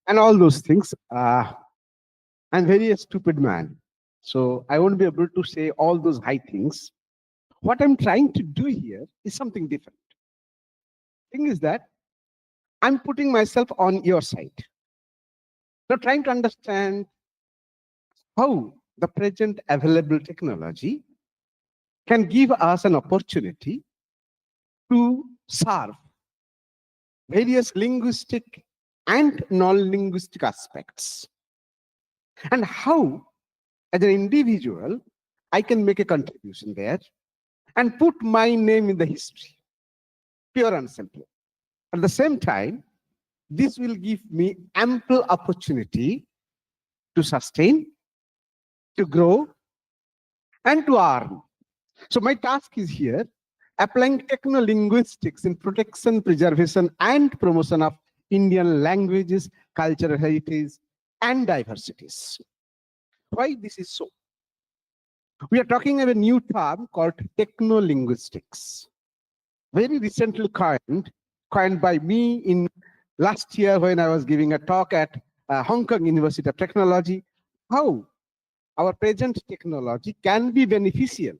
And all those things. I'm very a stupid man, so I won't be able to say all those high things. What I'm trying to do here is something different. Thing is that I'm putting myself on your side. Now, trying to understand how the present available technology can give us an opportunity to serve various linguistic and non-linguistic aspects, and how, as an individual, I can make a contribution there and put my name in the history, pure and simple. At the same time, this will give me ample opportunity to sustain, to grow, and to earn. So my task is here, applying techno-linguistics in protection, preservation, and promotion of Indian languages, cultural heritage, and diversities. Why this is so? We are talking of a new term called techno-linguistics, very recently coined by me in last year when I was giving a talk at Hong Kong University of Technology, how our present technology can be beneficial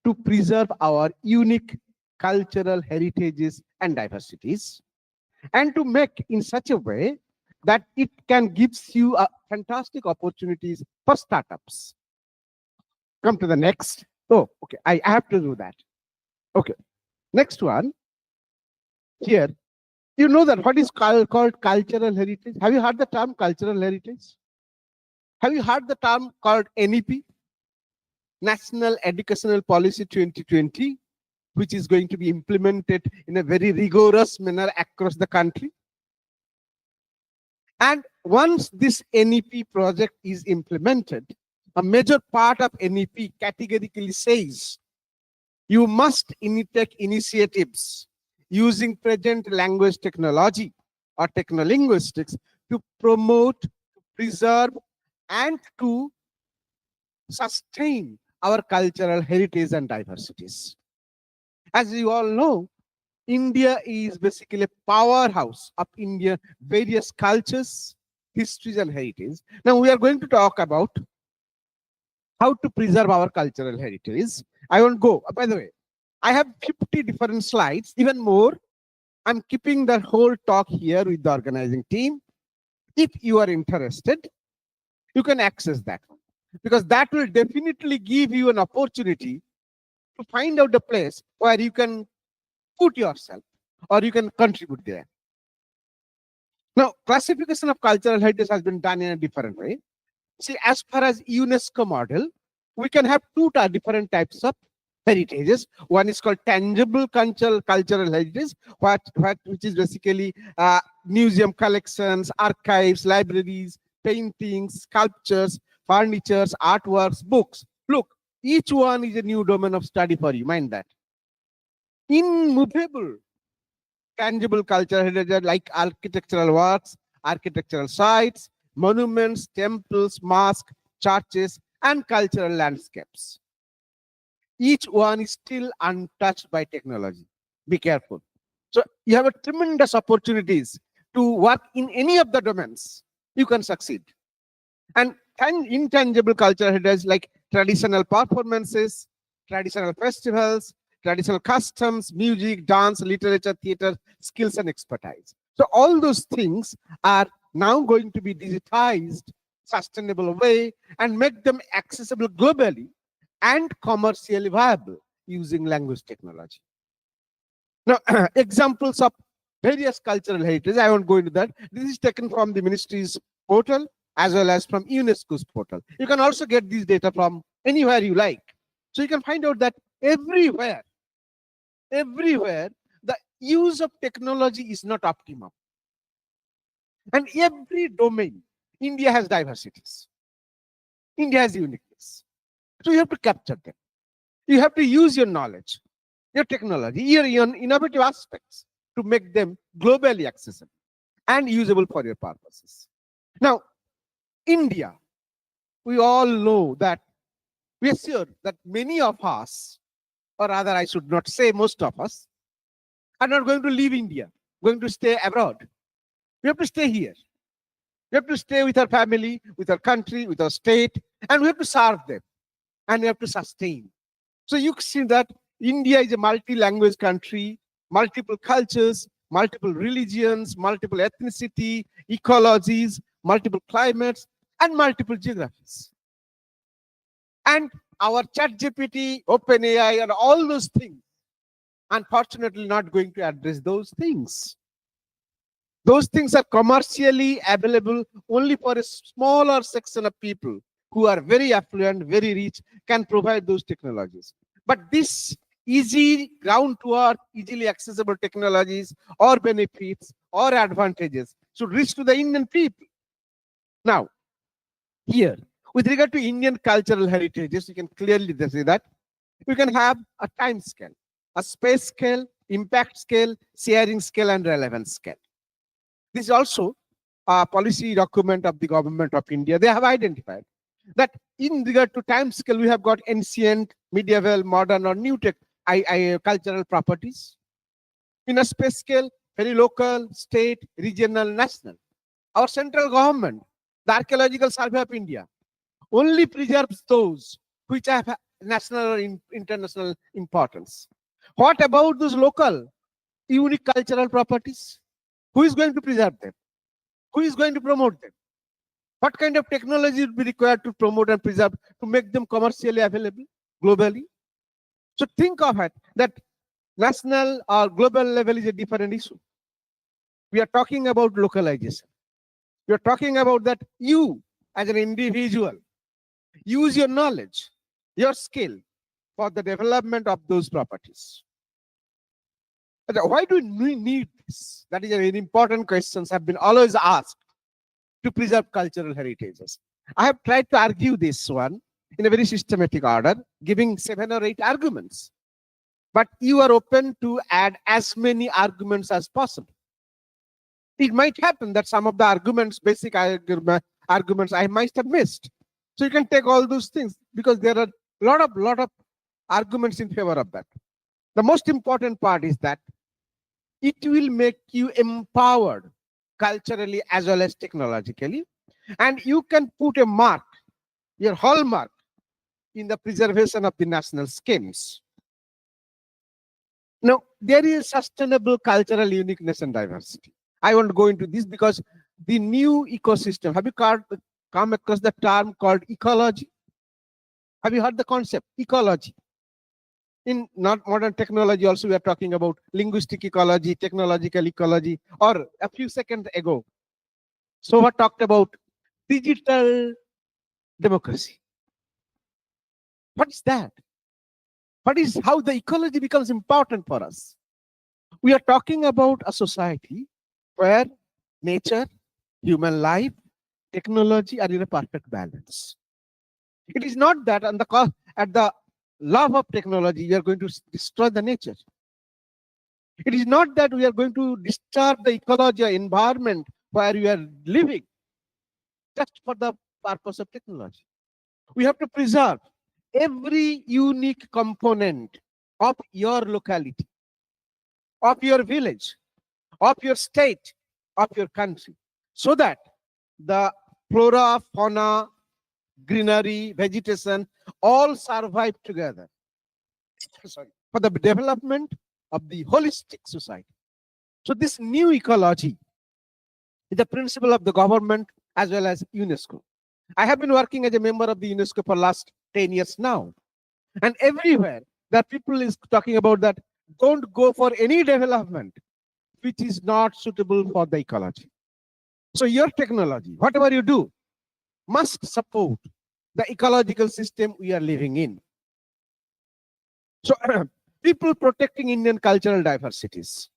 to preserve our unique cultural heritages and diversities, and to make in such a way that it can give you fantastic opportunities for startups. Come to the next. Oh, okay, I have to do that. Okay, next one. Here, you know that what is called cultural heritage? Have you heard the term cultural heritage? Have you heard the term called NEP? National Educational Policy 2020, which is going to be implemented in a very rigorous manner across the country. And once this NEP project is implemented, a major part of NEP categorically says you must take initiatives using present language technology or technolinguistics to promote, preserve, and to sustain our cultural heritage and diversities. As you all know, India is basically a powerhouse of India, various cultures, histories, and heritage. Now we are going to talk about how to preserve our cultural heritage. I won't go. By the way, I have 50 different slides, even more. I'm keeping the whole talk here with the organizing team. If you are interested, you can access that, because that will definitely give you an opportunity to find out the place where you can put yourself or you can contribute there. Now, classification of cultural heritage has been done in a different way. See, as far as UNESCO model, we can have two different types of heritages. One is called tangible cultural heritage, which is basically museum collections, archives, libraries, paintings, sculptures, furnitures, artworks, books. Look, each one is a new domain of study for you, mind that. Immovable tangible cultural heritage like architectural works, architectural sites, monuments, temples, mosques, churches, and cultural landscapes. Each one is still untouched by technology. Be careful. So you have a tremendous opportunities to work in any of the domains. You can succeed. And intangible cultural heritage like traditional performances, traditional festivals, traditional customs, music, dance, literature, theater, skills, and expertise. So all those things are now going to be digitized, sustainable way, and make them accessible globally and commercially viable using language technology. Now, examples of various cultural heritage, I won't go into that. This is taken from the ministry's portal as well as from UNESCO's portal. You can also get these data from anywhere you like. So you can find out that everywhere, the use of technology is not optimum. And every domain, India has diversities. India has uniqueness. So you have to capture them. You have to use your knowledge, your technology, your innovative aspects to make them globally accessible and usable for your purposes. Now, India, we all know that we are sure that many of us, or rather I should not say most of us, are not going to leave India, going to stay abroad. We have to stay here. We have to stay with our family, with our country, with our state, and we have to serve them. And we have to sustain. So you see that India is a multi-language country, multiple cultures, multiple religions, multiple ethnicity, ecologies, multiple climates, and multiple geographies. And our ChatGPT, OpenAI, and all those things, unfortunately, not going to address those things. Those things are commercially available only for a smaller section of people who are very affluent, very rich, can provide those technologies. But this easy ground to earth, easily accessible technologies or benefits or advantages should reach to the Indian people. Now, here, with regard to Indian cultural heritages, you can clearly say that we can have a time scale, a space scale, impact scale, sharing scale, and relevance scale. This is also a policy document of the government of India. They have identified that in regard to time scale, we have got ancient, medieval, modern, or new cultural properties. In a space scale, very local, state, regional, national. Our central government, the Archaeological Survey of India, only preserves those which have national or international importance. What about those local, unique cultural properties? Who is going to preserve them? Who is going to promote them? What kind of technology would be required to promote and preserve to make them commercially available globally? So think of it that national or global level is a different issue. We are talking about localization. We are talking about that you as an individual use your knowledge, your skill for the development of those properties. But why do we need this? That is a very important question have been always asked to preserve cultural heritages. I have tried to argue this one in a very systematic order, giving 7 or 8 arguments. But you are open to add as many arguments as possible. It might happen that some of the arguments, basic arguments, I might have missed. So you can take all those things because there are a lot of arguments in favor of that. The most important part is that it will make you empowered culturally as well as technologically, and you can put a mark, your hallmark, in the preservation of the national schemes. Now, there is sustainable cultural uniqueness and diversity. I won't go into this because the new ecosystem, have you come across the term called ecology? Have you heard the concept, ecology? In not modern technology, also we are talking about linguistic ecology, technological ecology, or a few seconds ago, Soba talked about digital democracy. What is that? What is how the ecology becomes important for us? We are talking about a society where nature, human life, technology are in a perfect balance. It is not that at the love of technology, we are going to destroy the nature. It is not that we are going to disturb the ecology or environment where we are living just for the purpose of technology. We have to preserve every unique component of your locality, of your village, of your state, of your country, so that the flora, fauna, greenery, vegetation all survive together. Sorry, for the development of the holistic society. So this new ecology is the principle of the government as well as UNESCO. I have been working as a member of the UNESCO for last 10 years now. And everywhere that people is talking about that, don't go for any development which is not suitable for the ecology. So your technology, whatever you do, must support the ecological system we are living in. So people protecting Indian cultural diversities.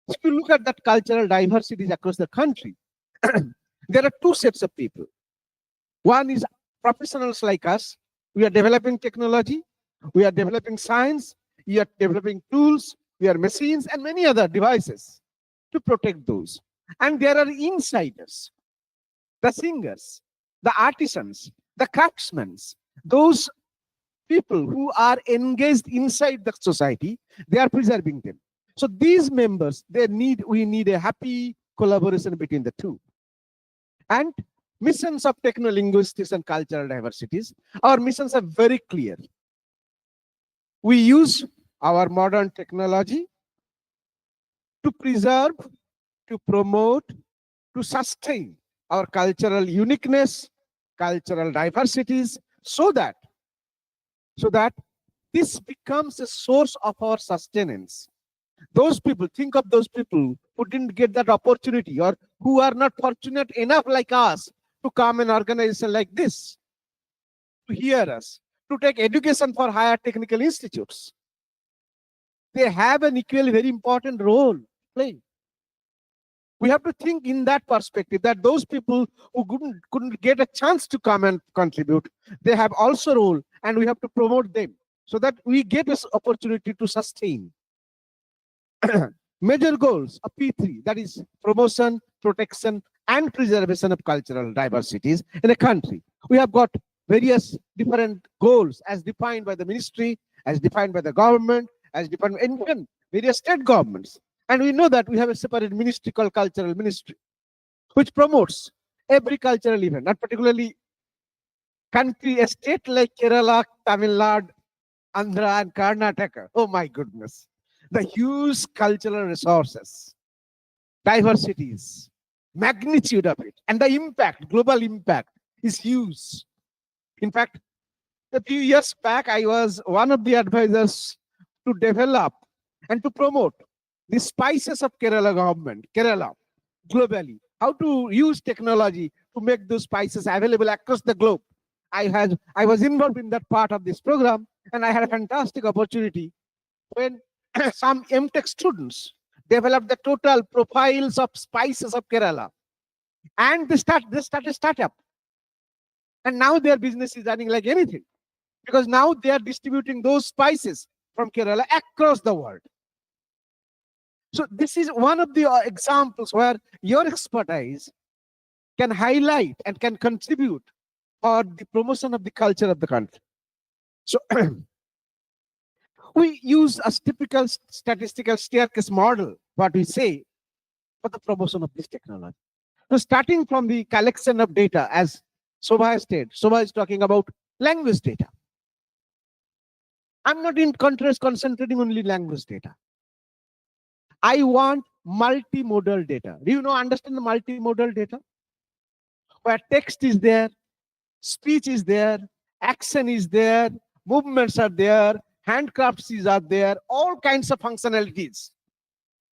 If you look at that cultural diversities across the country, there are two sets of people. One is professionals like us. We are developing technology, we are developing science, we are developing tools, we are machines and many other devices to protect those. And there are insiders, the singers, the artisans, the craftsmen, those people who are engaged inside the society, they are preserving them. So these members, we need a happy collaboration between the two. And missions of techno-linguistics and cultural diversities, our missions are very clear. We use our modern technology to preserve, to promote, to sustain our cultural uniqueness, cultural diversities, so that this becomes a source of our sustenance. Those people, think of those people who didn't get that opportunity or who are not fortunate enough like us to come an organization like this, to hear us, to take education for higher technical institutes. They have an equally very important role to play. We have to think in that perspective that those people who couldn't get a chance to come and contribute, they have also a role, and we have to promote them so that we get this opportunity to sustain. Major goals of P3, that is promotion, protection, and preservation of cultural diversities in a country. We have got various different goals as defined by the ministry, as defined by the government, as defined in various state governments. And we know that we have a separate ministry called Cultural Ministry, which promotes every cultural event, not particularly country, a state like Kerala, Tamil Nadu, Andhra, and Karnataka. Oh my goodness. The huge cultural resources, diversities, magnitude of it, and the impact, global impact is huge. In fact, a few years back, I was one of the advisors to develop and to promote the spices of Kerala government, Kerala, globally, how to use technology to make those spices available across the globe. I was involved in that part of this program, and I had a fantastic opportunity when some MTech students developed the total profiles of spices of Kerala, and they started a startup, and now their business is running like anything, because now they are distributing those spices from Kerala across the world. So this is one of the examples where your expertise can highlight and can contribute for the promotion of the culture of the country. So we use a typical statistical staircase model, what we say, for the promotion of this technology. So starting from the collection of data, as Sobha has said, Sobha is talking about language data. I'm not in contrast concentrating only language data. I want multimodal data. Do you know, understand the multimodal data? Where text is there, speech is there, action is there, movements are there, handcrafts are there, all kinds of functionalities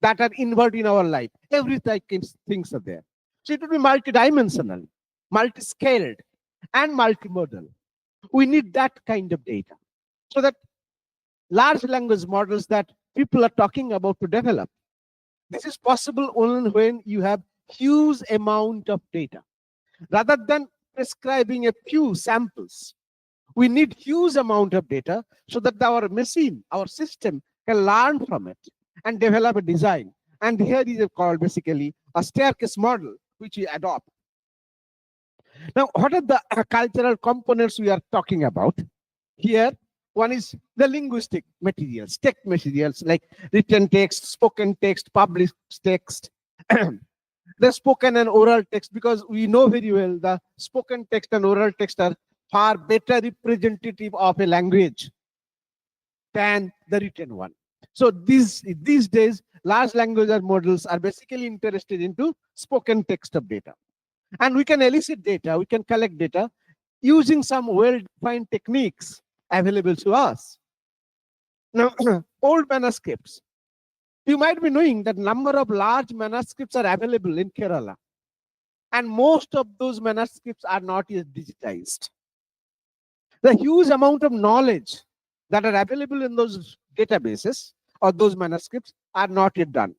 that are involved in our life. Every type of things are there. So it will be multidimensional, multi-scaled, and multimodal. We need that kind of data. So that large language models that people are talking about to develop, this is possible only when you have huge amount of data. Rather than prescribing a few samples, we need huge amount of data so that our machine, our system can learn from it and develop a design. And here is called basically a staircase model, which we adopt. Now, what are the cultural components we are talking about? Here, one is the linguistic materials, text materials like written text, spoken text, published text, the spoken and oral text, because we know very well the spoken text and oral text are far better representative of a language than the written one. So these days, large language models are basically interested into spoken text of data. And we can elicit data, we can collect data using some well-defined techniques available to us. Now, old manuscripts. You might be knowing that number of large manuscripts are available in Kerala. And most of those manuscripts are not yet digitized. The huge amount of knowledge that are available in those databases or those manuscripts are not yet done.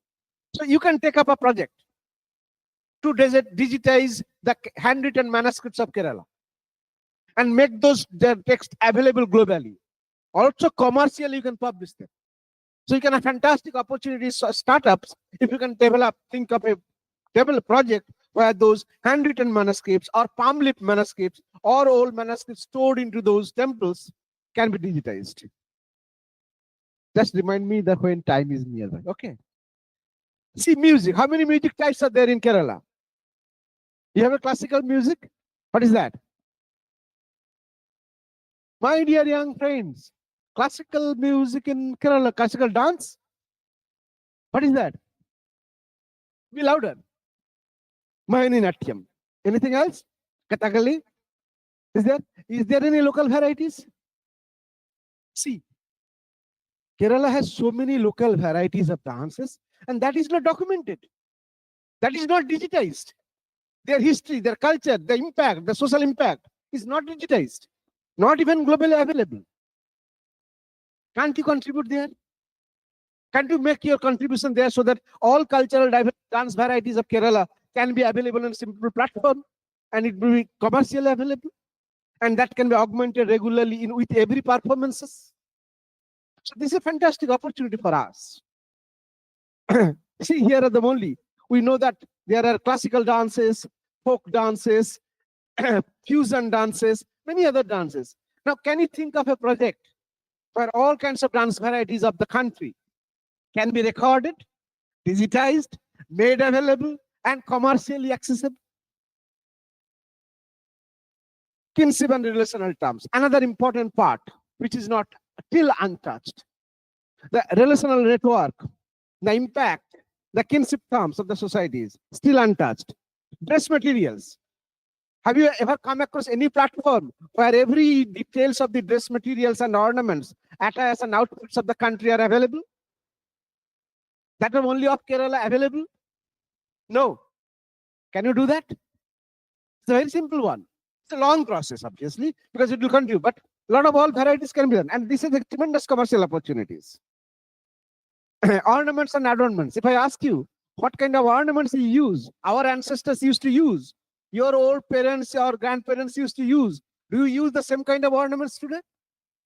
So you can take up a project to digitize the handwritten manuscripts of Kerala and make those texts available globally. Also commercially, you can publish them. So you can have fantastic opportunities for startups if you can think of a project where those handwritten manuscripts or palm leaf manuscripts or old manuscripts stored into those temples can be digitized. Just remind me that when time is nearby. Okay. See, music. How many music types are there in Kerala? You have a classical music? What is that? My dear young friends, classical music in Kerala, classical dance? What is that? Be louder. Natyam. Anything else? Kathakali? Is there any local varieties? See, Kerala has so many local varieties of dances, and that is not documented. That is not digitized. Their history, their culture, the impact, the social impact is not digitized, not even globally available. Can't you contribute there? Can't you make your contribution there so that all cultural dance varieties of Kerala can be available on a simple platform and it will be commercially available? And that can be augmented regularly with every performances. So this is a fantastic opportunity for us. See, here are the only. We know that there are classical dances, folk dances, fusion dances, many other dances. Now, can you think of a project where all kinds of dance varieties of the country can be recorded, digitized, made available, and commercially accessible? Kinship and relational terms. Another important part, which is not still untouched. The relational network, the impact, the kinship terms of the societies, still untouched. Dress materials. Have you ever come across any platform where every details of the dress materials and ornaments, attires and outfits of the country are available? That are only of Kerala available? No. Can you do that? It's a very simple one. It's a long process, obviously, because it will continue, but a lot of all varieties can be done. And this is a tremendous commercial opportunities. Ornaments and adornments. If I ask you, what kind of ornaments you use? Our ancestors used to use. Your old parents or grandparents used to use. Do you use the same kind of ornaments today?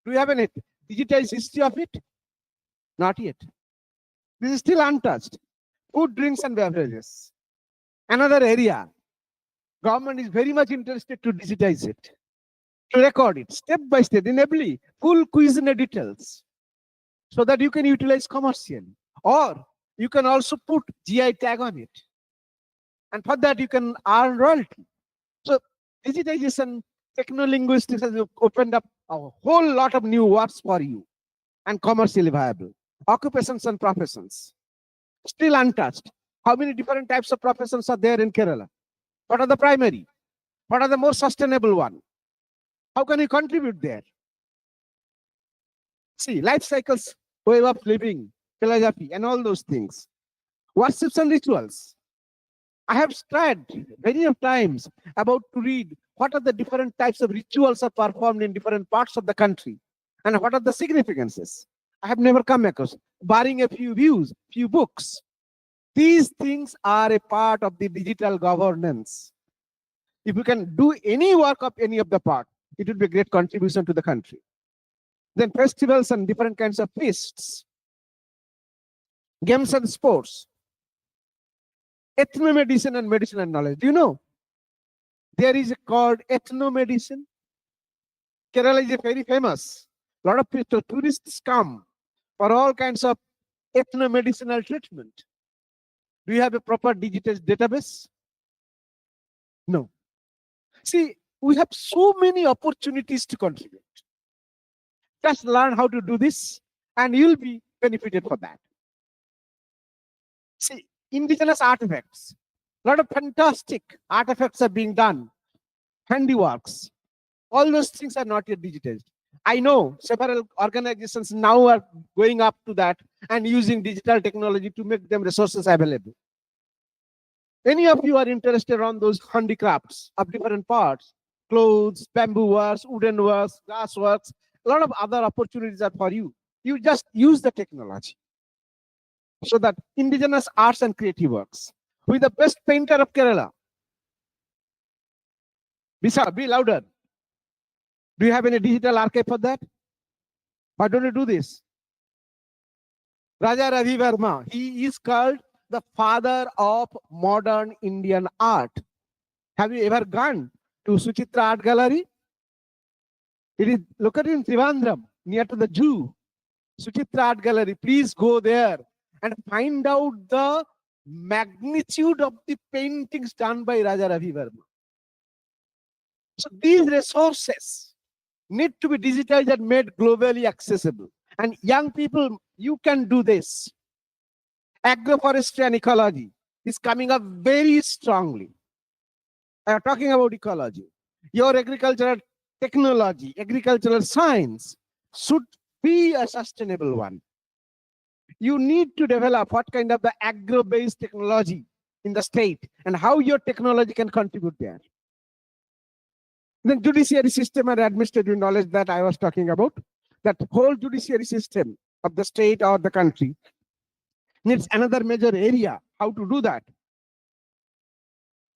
Do you have any digitized history of it? Not yet. This is still untouched. Food, drinks, and beverages. Another area. Government is very much interested to digitize it, to record it step by step, enabling full cuisine details, so that you can utilize commercially. Or you can also put GI tag on it. And for that, you can earn royalty. So digitization, technolinguistics has opened up a whole lot of new works for you and commercially viable. Occupations and professions, still untouched. How many different types of professions are there in Kerala? What are the primary? What are the more sustainable one? How can you contribute there? See, life cycles, way of living, philosophy, and all those things. Worships and rituals. I have tried many of times about to read what are the different types of rituals are performed in different parts of the country and what are the significances. I have never come across, barring a few views, few books. These things are a part of the digital governance. If you can do any work of any of the part, it would be a great contribution to the country. Then festivals and different kinds of feasts, games and sports, ethnomedicine and medicine and knowledge. Do you know? There is a called ethnomedicine. Kerala is very famous. A lot of people, tourists come for all kinds of ethnomedicinal treatment. Do you have a proper digital database? No. See, we have so many opportunities to contribute. Just learn how to do this and you'll be benefited for that. See, indigenous artifacts. A lot of fantastic artifacts are being done. Handiworks. All those things are not yet digitized. I know several organizations now are going up to that and using digital technology to make them resources available. Any of you are interested on those handicrafts of different parts, clothes, bamboo works, wooden works, glass works, a lot of other opportunities are for you. You just use the technology. So that indigenous arts and creative works. Who is the best painter of Kerala? Be louder. Do you have any digital archive for that? Why don't you do this? Raja Ravi Verma, he is called the father of modern Indian art. Have you ever gone to Suchitra Art Gallery? It is located in Trivandrum, near to the Jew. Suchitra Art Gallery, please go there and find out the magnitude of the paintings done by Raja Ravi Verma. So these resources need to be digitized and made globally accessible. And young people, you can do this. Agroforestry and ecology is coming up very strongly. I am talking about ecology. Your agricultural technology, agricultural science should be a sustainable one. You need to develop what kind of the agro-based technology in the state and how your technology can contribute there. The judiciary system and administrative knowledge that I was talking about, that whole judiciary system of the state or the country needs another major area. How to do that?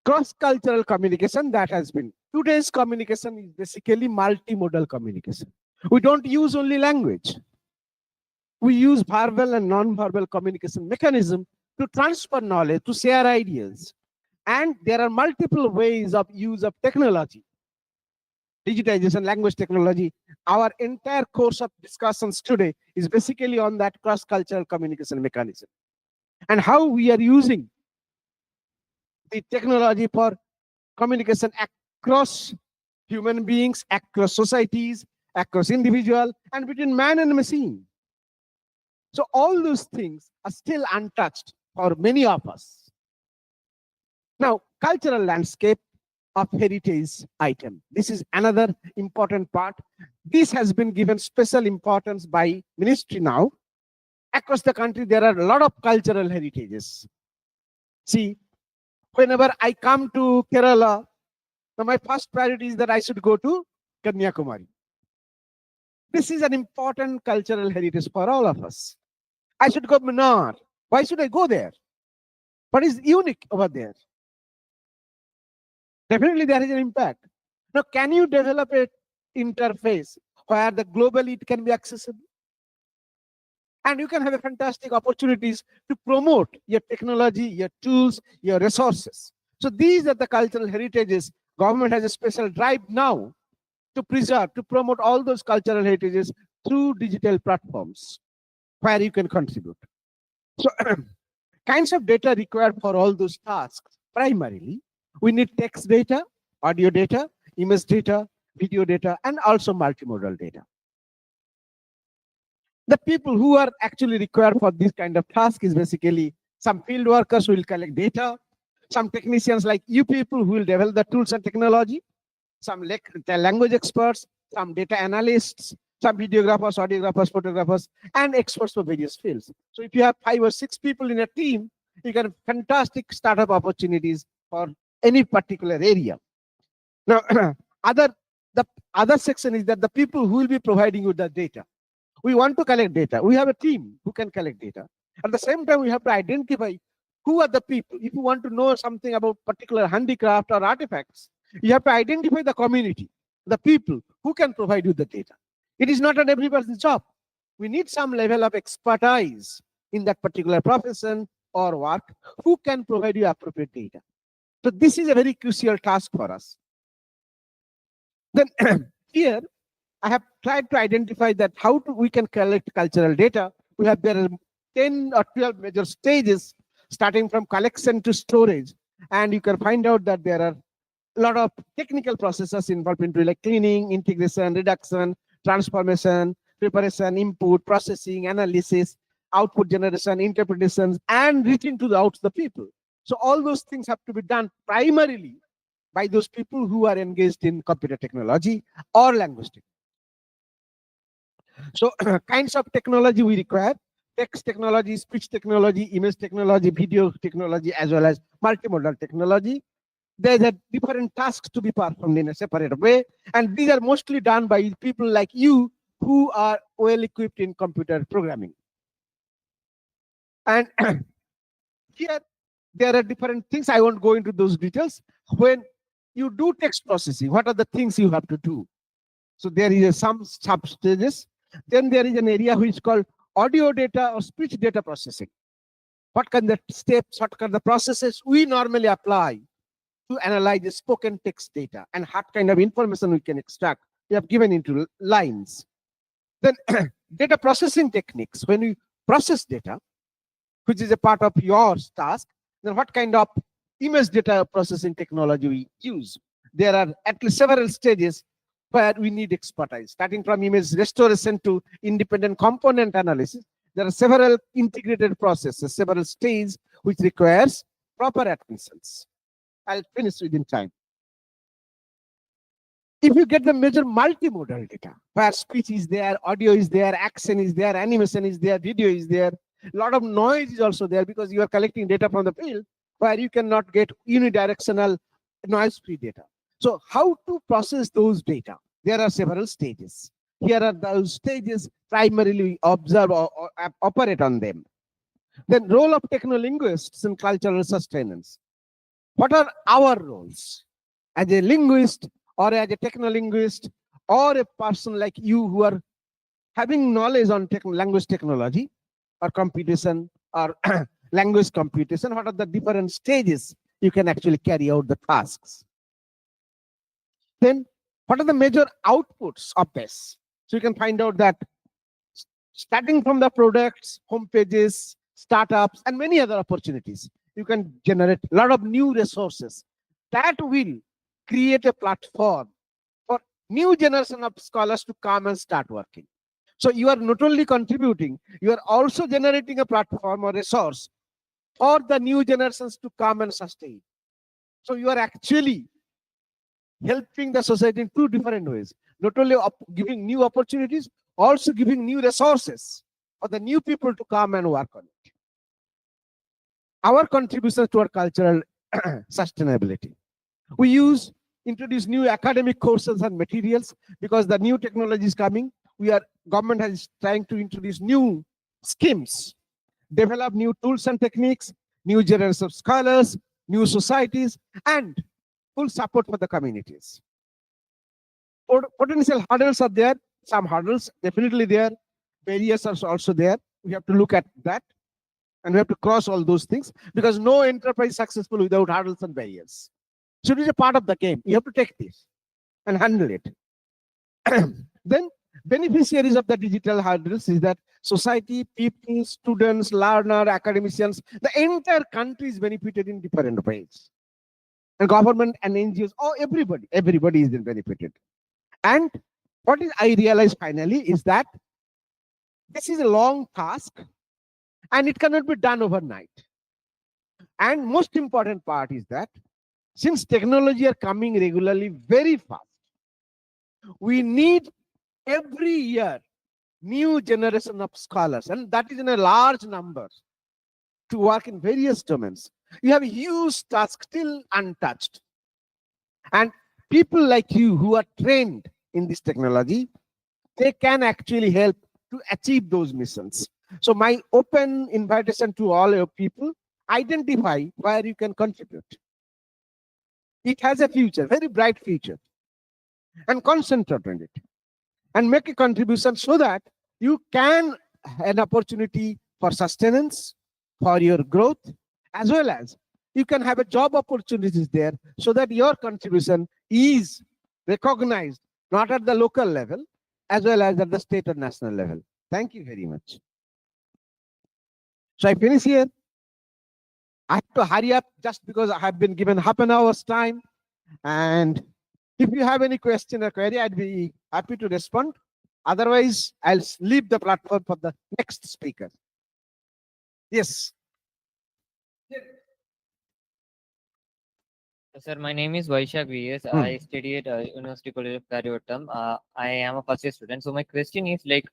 Cross-cultural communication, that has been. Today's communication is basically multimodal communication. We don't use only language. We use verbal and non-verbal communication mechanism to transfer knowledge, to share ideas. And there are multiple ways of use of technology. Digitization, language technology. Our entire course of discussions today is basically on that cross-cultural communication mechanism and how we are using the technology for communication across human beings, across societies, across individual, and between man and machine. So all those things are still untouched for many of us. Now, cultural landscape of heritage item. This is another important part. This has been given special importance by ministry now. Across the country, there are a lot of cultural heritages. See, whenever I come to Kerala, my first priority is that I should go to Kanyakumari. This is an important cultural heritage for all of us. I should go to Munnar. Why should I go there? What is unique over there? Definitely there is an impact. Now, can you develop an interface where the globally it can be accessible? And you can have a fantastic opportunities to promote your technology, your tools, your resources. So these are the cultural heritages. Government has a special drive now to preserve, to promote all those cultural heritages through digital platforms where you can contribute. So kinds of data required for all those tasks. Primarily, we need text data, audio data, image data, video data, and also multimodal data. The people who are actually required for this kind of task is basically some field workers who will collect data, some technicians like you people who will develop the tools and technology, some language experts, some data analysts, some videographers, audiographers, photographers, and experts for various fields. So if you have 5 or 6 people in a team, you can have fantastic startup opportunities for any particular area. Now, the other section is that the people who will be providing you the data. We want to collect data. We have a team who can collect data. At the same time, we have to identify who are the people. If you want to know something about particular handicraft or artifacts, you have to identify the community, the people who can provide you the data. It is not an everybody's job. We need some level of expertise in that particular profession or work who can provide you appropriate data. So this is a very crucial task for us. Then here, I have tried to identify that we can collect cultural data. There are 10 or 12 major stages, starting from collection to storage. And you can find out that there are a lot of technical processes involved into like cleaning, integration, reduction, transformation, preparation, input, processing, analysis, output generation, interpretations, and reaching to the people. So all those things have to be done primarily by those people who are engaged in computer technology or language technology. So kinds of technology we require: text technology, speech technology, image technology, video technology, as well as multimodal technology. There are different tasks to be performed in a separate way, and these are mostly done by people like you who are well equipped in computer programming. And here there are different things. I won't go into those details. When you do text processing, what are the things you have to do? So there is some sub stages. Then there is an area which is called audio data or speech data processing. What kind of steps, what kind of processes we normally apply to analyze the spoken text data, and what kind of information we can extract. We have given into lines. Then data processing techniques. When we process data, which is a part of your task, then what kind of image data processing technology we use? There are at least several stages where we need expertise, starting from image restoration to independent component analysis. There are several integrated processes, several stages which requires proper attention. I'll finish within time. If you get the major multimodal data, where speech is there, audio is there, action is there, animation is there, video is there, a lot of noise is also there because you are collecting data from the field where you cannot get unidirectional noise-free data. So how to process those data? There are several stages. Here are those stages, primarily we observe or operate on them. Then role of technolinguists in cultural sustenance. What are our roles as a linguist or as a technolinguist or a person like you who are having knowledge on language technology or computation or language computation? What are the different stages you can actually carry out the tasks? Then what are the major outputs of this? So you can find out that starting from the products, home pages, startups, and many other opportunities, you can generate a lot of new resources that will create a platform for new generation of scholars to come and start working. So you are not only contributing, you are also generating a platform or resource for the new generations to come and sustain. So you are actually helping the society in two different ways. Not only giving new opportunities, also giving new resources for the new people to come and work on it. Our contribution to our cultural sustainability. We introduce new academic courses and materials because the new technology is coming. Government is trying to introduce new schemes, develop new tools and techniques, new generations of scholars, new societies, and full support for the communities. Potential hurdles are there. Some hurdles definitely there. Barriers are also there. We have to look at that, and we have to cross all those things because no enterprise is successful without hurdles and barriers. So it is a part of the game. You have to take this and handle it. Then beneficiaries of the digital hurdles is that society, people, students, learners, academicians, the entire country is benefited in different ways. And government and NGOs, everybody is benefited. And what I realized finally is that this is a long task and it cannot be done overnight. And most important part is that since technology are coming regularly very fast, we need every year, new generation of scholars, and that is in a large number, to work in various domains. You have a huge task still untouched. And people like you who are trained in this technology, they can actually help to achieve those missions. So my open invitation to all your people, identify where you can contribute. It has a future, very bright future, and concentrate on it and make a contribution so that you can have an opportunity for sustenance, for your growth, as well as you can have a job opportunities there so that your contribution is recognized not at the local level as well as at the state or national level. Thank you very much. So I finish here. I have to hurry up just because I have been given half an hour's time. And if you have any question or query, I'd be happy to respond. Otherwise, I'll leave the platform for the next speaker. Yes. Sir, my name is Vaishak VS. I study at University College of Karyotam. I am a first year student. So my question is like,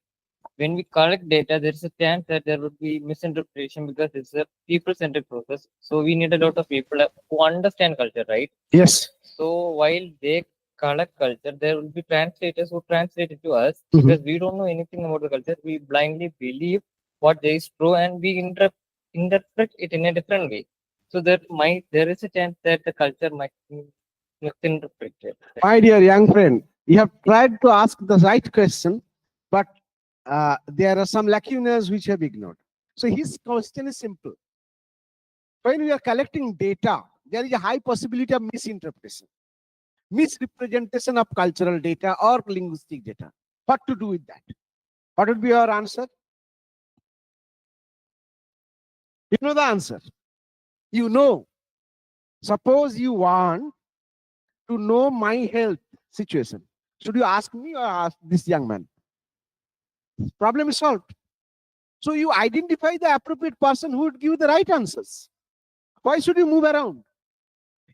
when we collect data, there's a chance that there would be misinterpretation because it's a people-centered process. So we need a lot of people who understand culture, right? Yes. So while they collect culture, there will be translators who translate it to us because we don't know anything about the culture. We blindly believe what there is true and we interpret it in a different way. So there is a chance that the culture might be misinterpreted. My dear young friend, you have tried to ask the right question, but there are some lacunas which you have ignored. So his question is simple. When we are collecting data, there is a high possibility of misinterpretation, misrepresentation of cultural data or linguistic data. What to do with that? What would be your answer? You know the answer. You know. Suppose you want to know my health situation. Should you ask me or ask this young man? Problem is solved. So you identify the appropriate person who would give the right answers. Why should you move around?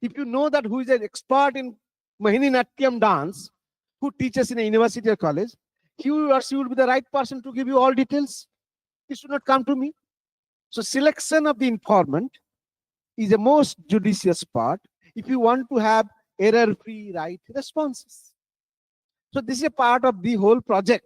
If you know that who is an expert in Mohini Natyam dance, who teaches in a university or college, he or she would be the right person to give you all details. He should not come to me. So selection of the informant is the most judicious part if you want to have error-free right responses. So this is a part of the whole project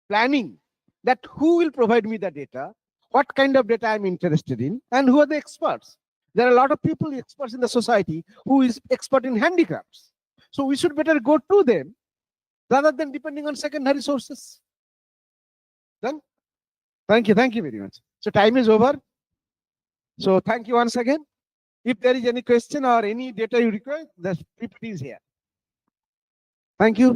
planning, that who will provide me the data, what kind of data I'm interested in, and who are the experts. There are a lot of people, experts in the society, who is expert in handicrafts. So we should better go to them rather than depending on secondary sources. Done? Thank you very much. So time is over. So thank you once again. If there is any question or any data you require, the PPT is here. Thank you.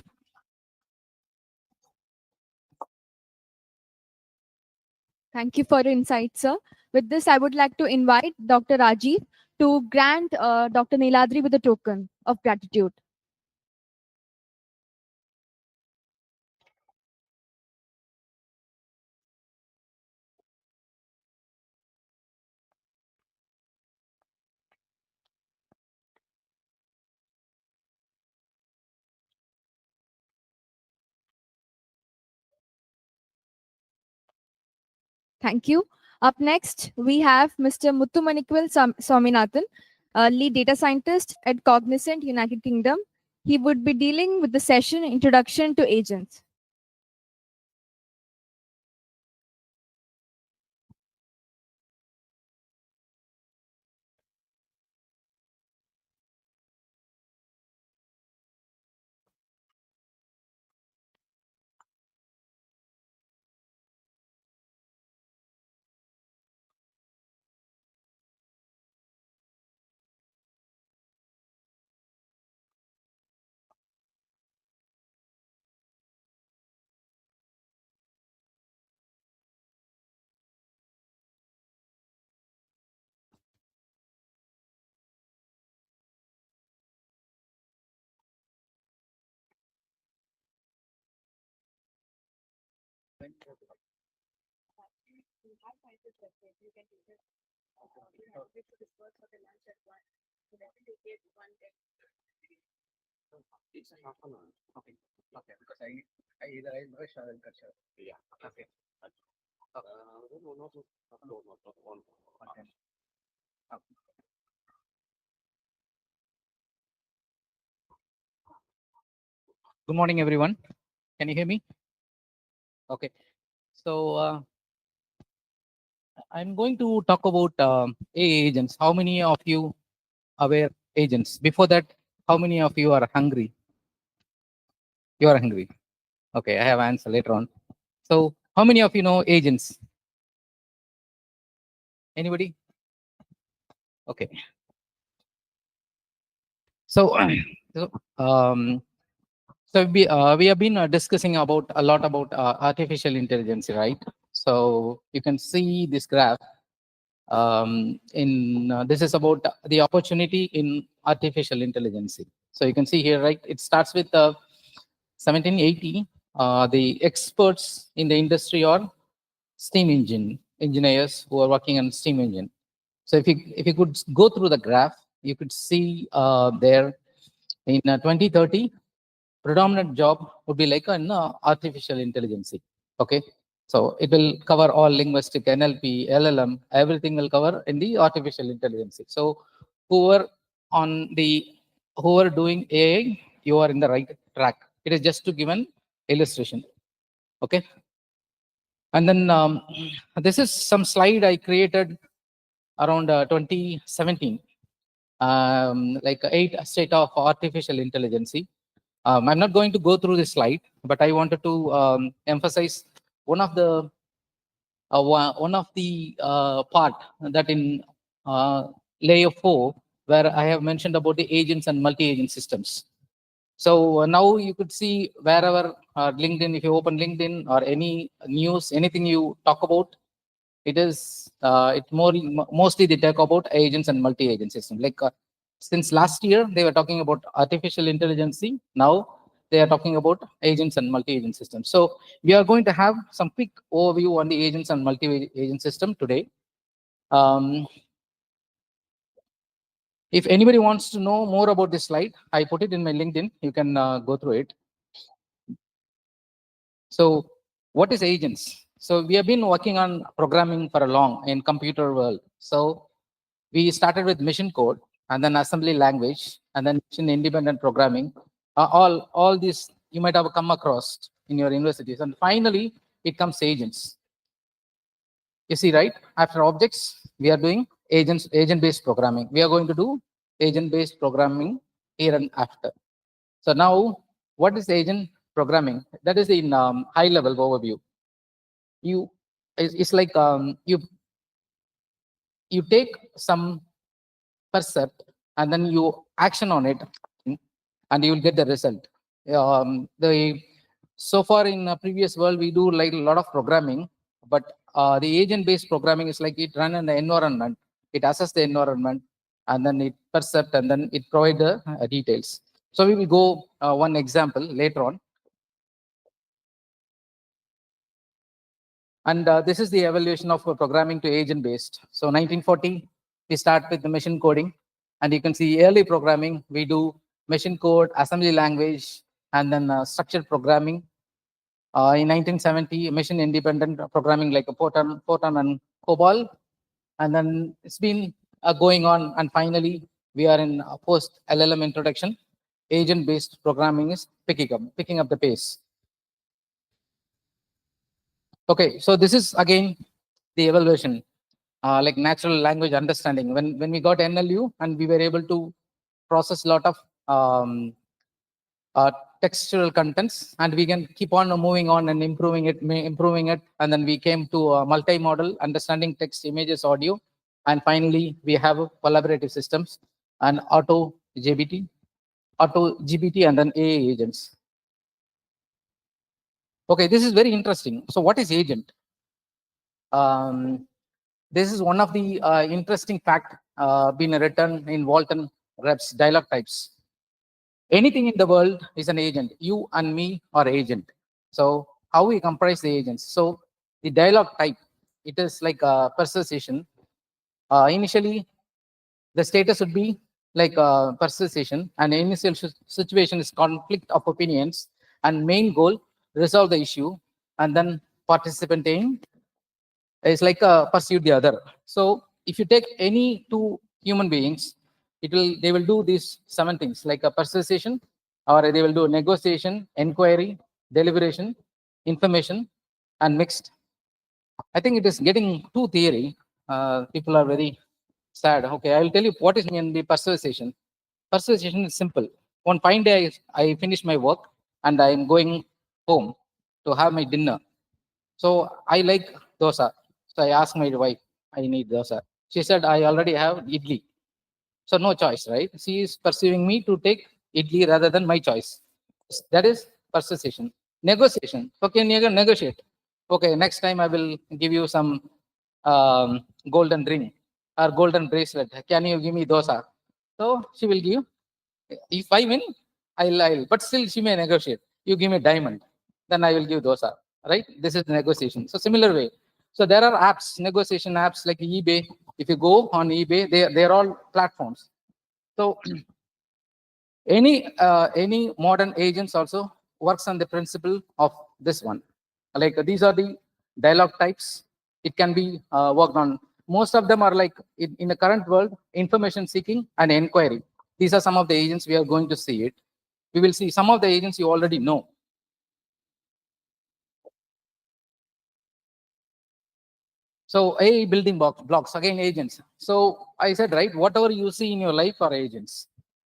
Thank you for your insight, sir. With this, I would like to invite Dr. Rajiv to grant Dr. Niladri with a token of gratitude. Thank you. Up next, we have Mr. Muthumanikul Swaminathan, lead data scientist at Cognizant, United Kingdom. He would be dealing with the session Introduction to Agents. It's half an hour. Okay. Okay. Because I either I brush or I'll cut short. Yeah. Okay. No, not one. Okay. Good morning, everyone. Can you hear me? Okay. So I'm going to talk about AI agents. How many of you aware agents? Before that, how many of you are hungry? You are hungry. Okay, I have answer later on. So how many of you know agents? Anybody? Okay. So, um, we have been discussing about a lot about artificial intelligence, right? So you can see this graph. This is about the opportunity in artificial intelligence. So you can see here, right? It starts with 1780. The experts in the industry are steam engine engineers who are working on steam engine. So if you could go through the graph, you could see there in 2030, predominant job would be like an artificial intelligence. Okay, so it will cover all linguistic, NLP, LLM, everything will cover in the artificial intelligence. So whoever on the whoever doing AI, you are in the right track. It is just to give an illustration. Okay, and then this is some slide I created around 2017, like 8 state of artificial intelligence. I'm not going to go through this slide, but I wanted to emphasize one of the part that in layer 4, where I have mentioned about the agents and multi-agent systems. So now you could see wherever LinkedIn, if you open LinkedIn or any news, anything you talk about, mostly they talk about agents and multi-agent system. Like since last year they were talking about artificial intelligence. Now they are talking about agents and multi-agent systems. So we are going to have some quick overview on the agents and multi-agent system today. If anybody wants to know more about this slide, I put it in my LinkedIn. You can go through it. So what is agents? So we have been working on programming for a long in computer world. So we started with machine code and then assembly language and then machine independent programming. All these you might have come across in your universities. And finally, it comes agents. You see, right? After objects, we are doing agent-based programming. We are going to do agent-based programming here and after. So now, what is agent programming? That is in high-level overview. It's like you take some percept and then you action on it, and you will get the result. So far in the previous world, we do like a lot of programming, but the agent-based programming is like it run in the environment, it assess the environment, and then it percept, and then it provide the details. So we will go one example later on. And this is the evaluation of programming to agent-based. So 1940, we start with the machine coding. And you can see early programming, we do machine code, assembly language, and then structured programming. In 1970, machine independent programming like a Fortran and COBOL. And then it's been going on. And finally, we are in post LLM introduction. Agent-based programming is picking up the pace. Okay, so this is again the evaluation, like natural language understanding. When we got NLU and we were able to process a lot of textual contents, and we can keep on moving on and improving it, and then we came to multi-modal understanding text, images, audio, and finally we have collaborative systems and auto GPT, and then AI agents. Okay, this is very interesting. So what is agent? This is one of the interesting fact been written in Walton Reps dialogue types. Anything in the world is an agent. You and me are agent. So how we comprise the agents? So the dialogue type, it is like a persuasion. Initially, the status would be like persuasion, and initial situation is conflict of opinions, and main goal resolve the issue, and then participant aim is like pursue the other. So if you take any two human beings, they will do these 7 things like a persuasion, or they will do negotiation, inquiry, deliberation, information, and mixed. I think it is getting too theory. People are very sad. Okay, I will tell you what is mean by persuasion. Persuasion is simple. One fine day, I finish my work and I am going home to have my dinner. So I like dosa. So I asked my wife, I need dosa. She said, I already have idli. So no choice, right? She is pursuing me to take idli rather than my choice. That is persuasion. Negotiation. Okay, negotiate. Okay, next time I will give you some golden ring or golden bracelet. Can you give me dosa? So she will give. If I win, I'll. But still, she may negotiate. You give me diamond, then I will give dosa. Right? This is negotiation. So similar way. So there are apps, negotiation apps like eBay. If you go on eBay, they're all platforms. So any modern agents also works on the principle of this one. Like these are the dialogue types. It can be worked on. Most of them are like in the current world, information seeking and inquiry. These are some of the agents we are going to see it. We will see some of the agents you already know. So AI building blocks, again agents. So I said, right, whatever you see in your life are agents.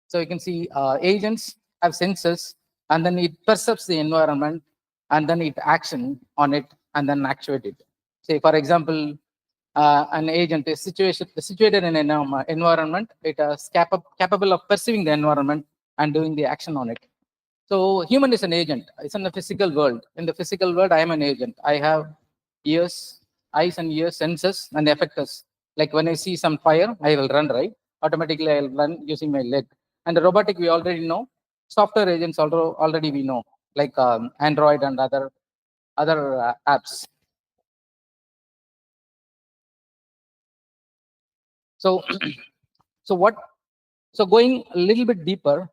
So you can see agents have senses, and then it perceives the environment, and then it action on it, and then actuate it. Say, for example, an agent is situated in an environment. It is capable of perceiving the environment and doing the action on it. So human is an agent. It's in the physical world. In the physical world, I am an agent. I have ears, eyes and ears, senses, and effectors. Like when I see some fire, I will run, right? Automatically, I will run using my leg. And the robotic, we already know. Software agents already we know, like Android and other apps. So, so going a little bit deeper,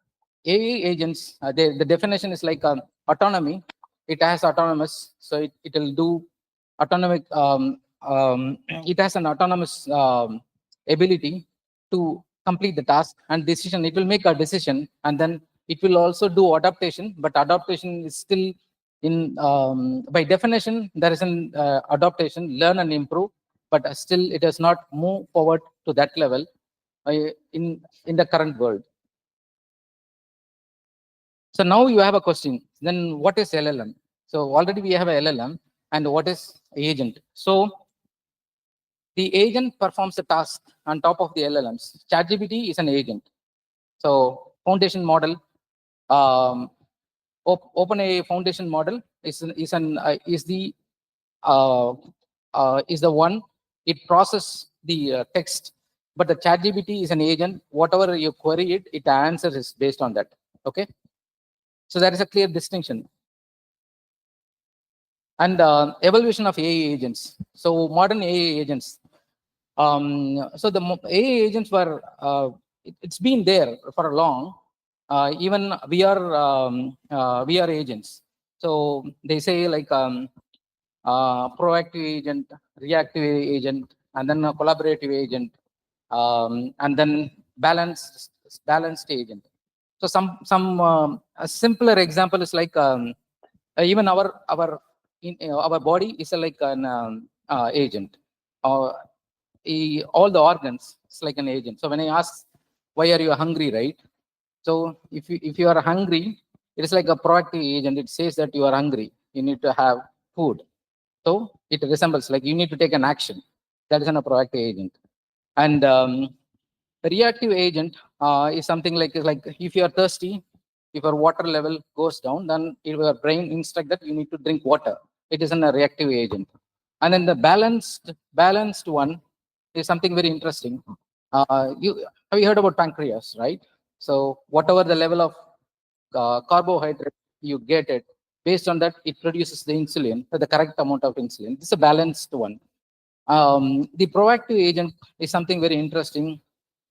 AI agents, the definition is like autonomy. It has autonomous, so it will do autonomic. It has an autonomous ability to complete the task and decision. It will make a decision, and then it will also do adaptation. But adaptation is still in by definition there is an adaptation, learn and improve. But still, it does not move forward to that level in the current world. So now you have a question. Then what is LLM? So already we have a LLM, and what is agent? So the agent performs the task on top of the LLMs. ChatGPT is an agent. So foundation model, OpenAI foundation model is the one. It processes the text, but the ChatGPT is an agent. Whatever you query it, it answers is based on that. Okay. So there is a clear distinction. And evolution of AI agents. So modern AI agents. So the AI agents were, it's been there for a long. Even VR agents. So they say like proactive agent, reactive agent, and then a collaborative agent, and then balanced agent. So a simpler example is like even our body is like an agent. All the organs, it's like an agent. So when I ask, why are you hungry, right? So if you are hungry, it is like a proactive agent. It says that you are hungry. You need to have food. So it resembles like you need to take an action. That is a proactive agent. And the reactive agent is something like if you are thirsty, if your water level goes down, then your brain instructs that you need to drink water. It is a reactive agent. And then the balanced one is something very interesting. Have you heard about pancreas, right? So whatever the level of carbohydrate you get it, based on that, it produces the insulin, the correct amount of insulin. This is a balanced one. The proactive agent is something very interesting.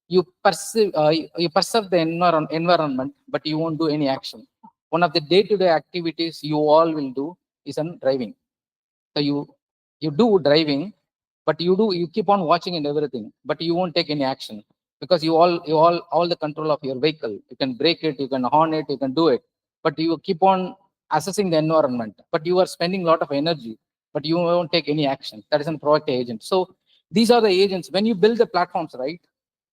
you perceive you perceive the environment, but you won't do any action. One of the day-to-day activities you all will do is on driving. So you do driving, but you keep on watching and everything, but you won't take any action because you all the control of your vehicle. You can brake it, you can horn it, you can do it, but you keep on assessing the environment. But you are spending a lot of energy, but you won't take any action. That is a proactive agent. So these are the agents. When you build the platforms, right?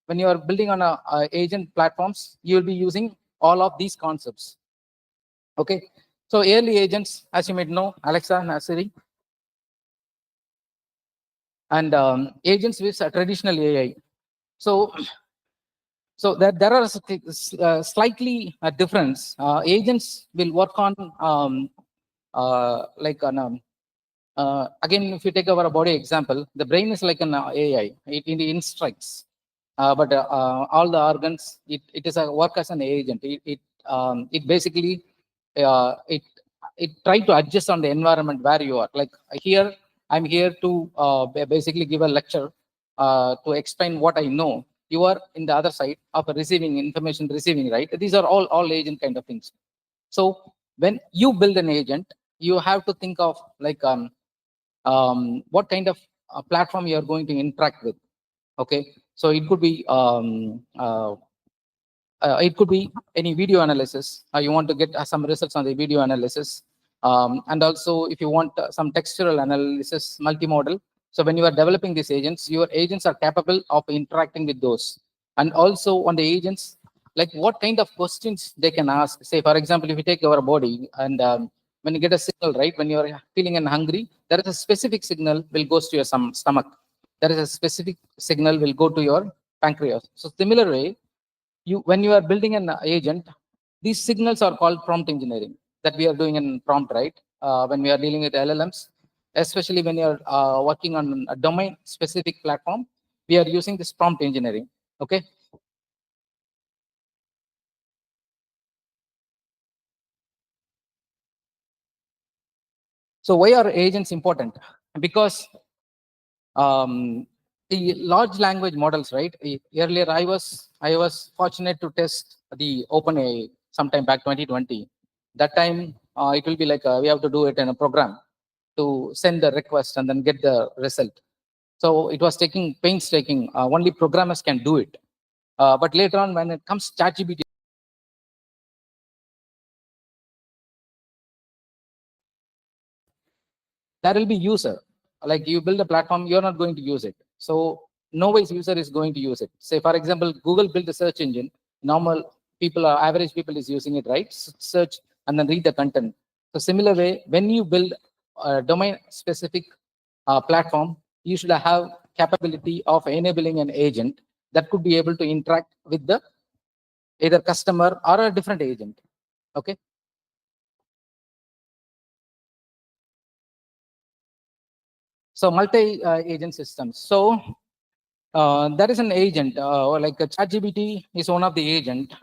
When you are building on a agent platforms, you will be using all of these concepts. Okay. So early agents, as you might know, Alexa and Siri, and agents with traditional AI. So there are slightly a difference. Agents will work on like on again, if you take our body example, the brain is like an AI. It instructs, but all the organs, it is a work as an agent. It basically it try to adjust on the environment where you are. Like here, I'm here to basically give a lecture to explain what I know. You are in the other side of receiving information, right? These are all agent kind of things. So when you build an agent, you have to think of like what kind of platform you are going to interact with. Okay, so it could be any video analysis. You want to get some results on the video analysis, and also if you want some textual analysis, multimodal. So when you are developing these agents, your agents are capable of interacting with those, and also on the agents, like what kind of questions they can ask. Say, for example, if you take our body and when you get a signal, right, when you are feeling and hungry, there is a specific signal will goes to your stomach. There is a specific signal will go to your pancreas. So similar way, when you are building an agent, these signals are called prompt engineering that we are doing in prompt, right? When we are dealing with LLMs, especially when you are working on a domain specific platform, we are using this prompt engineering. Okay. So why are agents important? Because the large language models, right? Earlier, I was fortunate to test the OpenAI sometime back 2020. That time, it will be like we have to do it in a program to send the request and then get the result. So it was taking painstaking. Only programmers can do it. But later on, when it comes to ChatGPT, there will be user. Like you build a platform, you're not going to use it. So no wise user is going to use it. Say, for example, Google built a search engine. Normal people, average people is using it, right? Search and then read the content. So similar way, when you build a domain specific platform, you should have capability of enabling an agent that could be able to interact with the either customer or a different agent. Okay. So multi-agent systems. So there is an agent, like ChatGPT is one of the agent.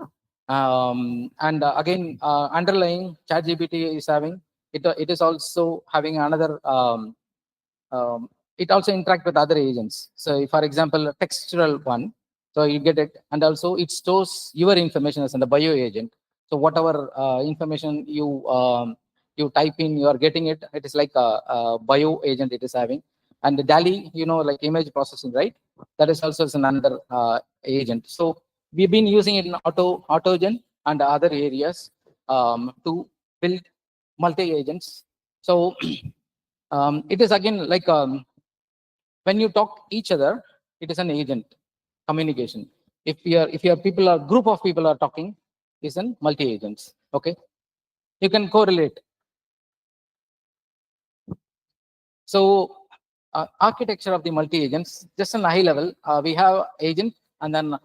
And again, underlying ChatGPT is having, it is also having another, it also interact with other agents. So for example, a textual one, so you get it, and also it stores your information as in the bio agent. So whatever information you type in, you are getting it. It is like a bio agent it is having. And the DALI, like image processing, right? That is also another agent. So we've been using it in AutoGen and other areas to build multi-agents. So it is again like when you talk each other, it is an agent communication. If your people are group of people are talking, is an multi-agents. Okay, you can correlate. So architecture of the multi-agents, just on a high level, we have agent and then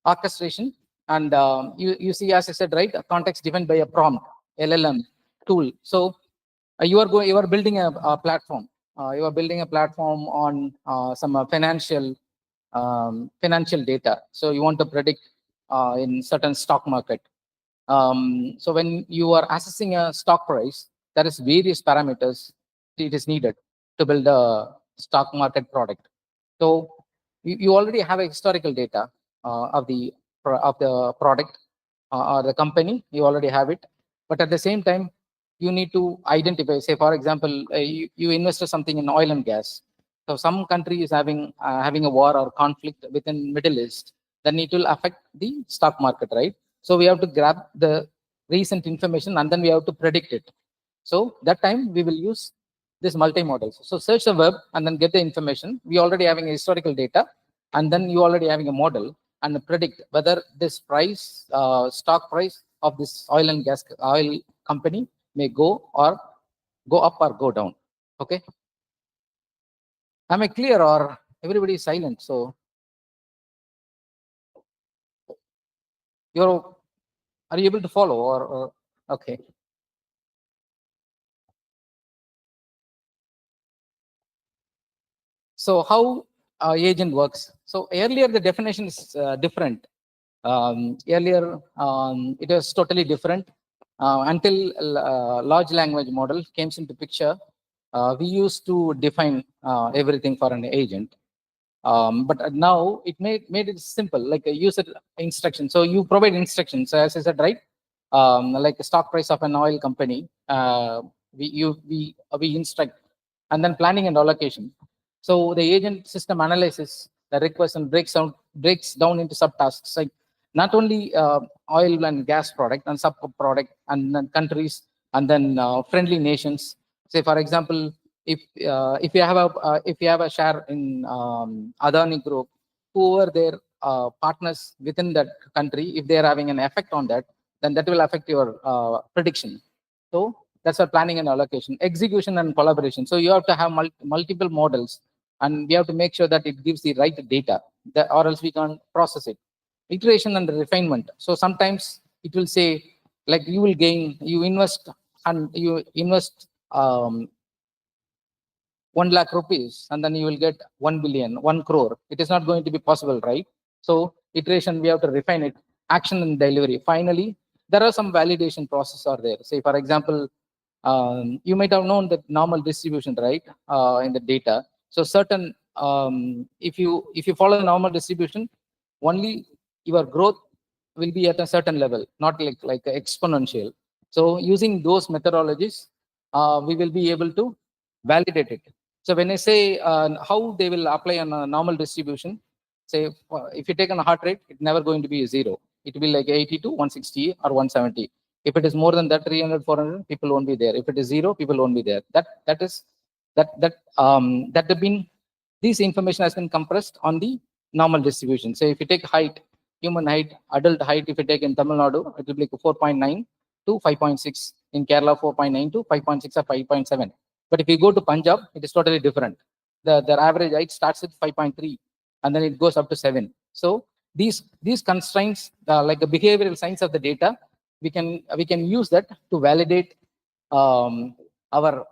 orchestration, and you see, as I said, right, a context given by a prompt LLM tool. So you are building a platform. You are building a platform on some financial data. So you want to predict in certain stock market. So when you are assessing a stock price, there is various parameters it is needed to build a stock market product. So you already have a historical data of the product or the company. You already have it, but at the same time, you need to identify. Say, for example, you invested something in oil and gas. So some country is having a war or conflict within Middle East, then it will affect the stock market, right? So we have to grab the recent information and then we have to predict it. So that time we will use this multi-models. So search the web and then get the information. We already having historical data, and then you already having a model and predict whether this price, stock price of this oil company may go up or go down. Okay. Am I clear or everybody is silent? So are you able to follow or okay? So how agent works? So earlier the definition is different. Earlier it was totally different until large language model came into picture. We used to define everything for an agent. But now it made it simple, like a user instruction. So you provide instructions, as I said, right? Like the stock price of an oil company, we instruct, and then planning and allocation. So the agent system analyzes the request and breaks down into subtasks, like not only oil and gas product and sub product, and then countries, and then friendly nations. Say, for example, if you have a share in Adani Group, whoever their partners within that country, if they are having an effect on that, then that will affect your prediction. So that's our planning and allocation, execution and collaboration. So you have to have multiple models, and we have to make sure that it gives the right data, or else we can't process it. Iteration and refinement. So sometimes it will say, like, you invest 1 lakh rupees, and then you will get 1 billion, 1 crore. It is not going to be possible, right? So iteration, we have to refine it. Action and delivery. Finally, there are some validation process are there. Say, for example, you might have known that normal distribution, right, in the data. So certain, if you follow the normal distribution, only your growth will be at a certain level, not like exponential. So using those methodologies, we will be able to validate it. So when I say how they will apply on a normal distribution, say if you take on a heart rate, it's never going to be 0. It will be like 80 to 160 or 170. If it is more than that, 300, 400, people won't be there. If it is 0, people won't be there. That been, this information has been compressed on the normal distribution. So if you take height, human height, adult height, if you take in Tamil Nadu, it will be 4.9 to 5.6. In Kerala, 4.9 to 5.6 or 5.7. But if you go to Punjab, it is totally different. Their average height starts with 5.3, and then it goes up to 7. So these constraints, like the behavioral science of the data, we can use that to validate our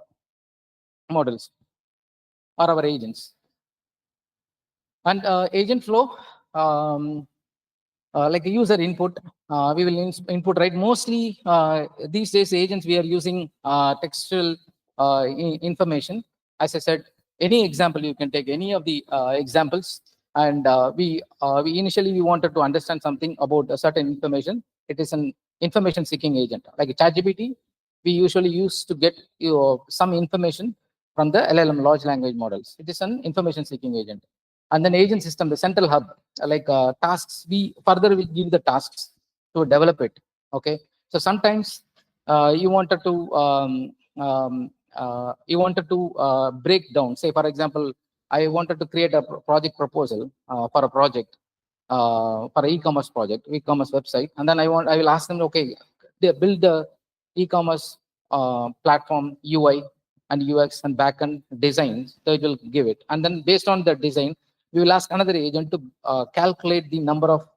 models or our agents. And agent flow, like user input, we will input, right? Mostly these days agents, we are using textual information. As I said, any example, you can take any of the examples, and we initially we wanted to understand something about a certain information. It is an information seeking agent, like a ChatGPT. We usually use to get some information from the LLM, large language models. It is an information seeking agent. And then agent system, the central hub, like tasks, we further will give the tasks to develop it. Okay, so sometimes you wanted to break down. Say, for example, I wanted to create a project proposal for a project, for an e-commerce project, e-commerce website, and then I will ask them, okay, they build the e-commerce platform UI and UX and backend designs. So it will give it, and then based on the design, we will ask another agent to calculate the number of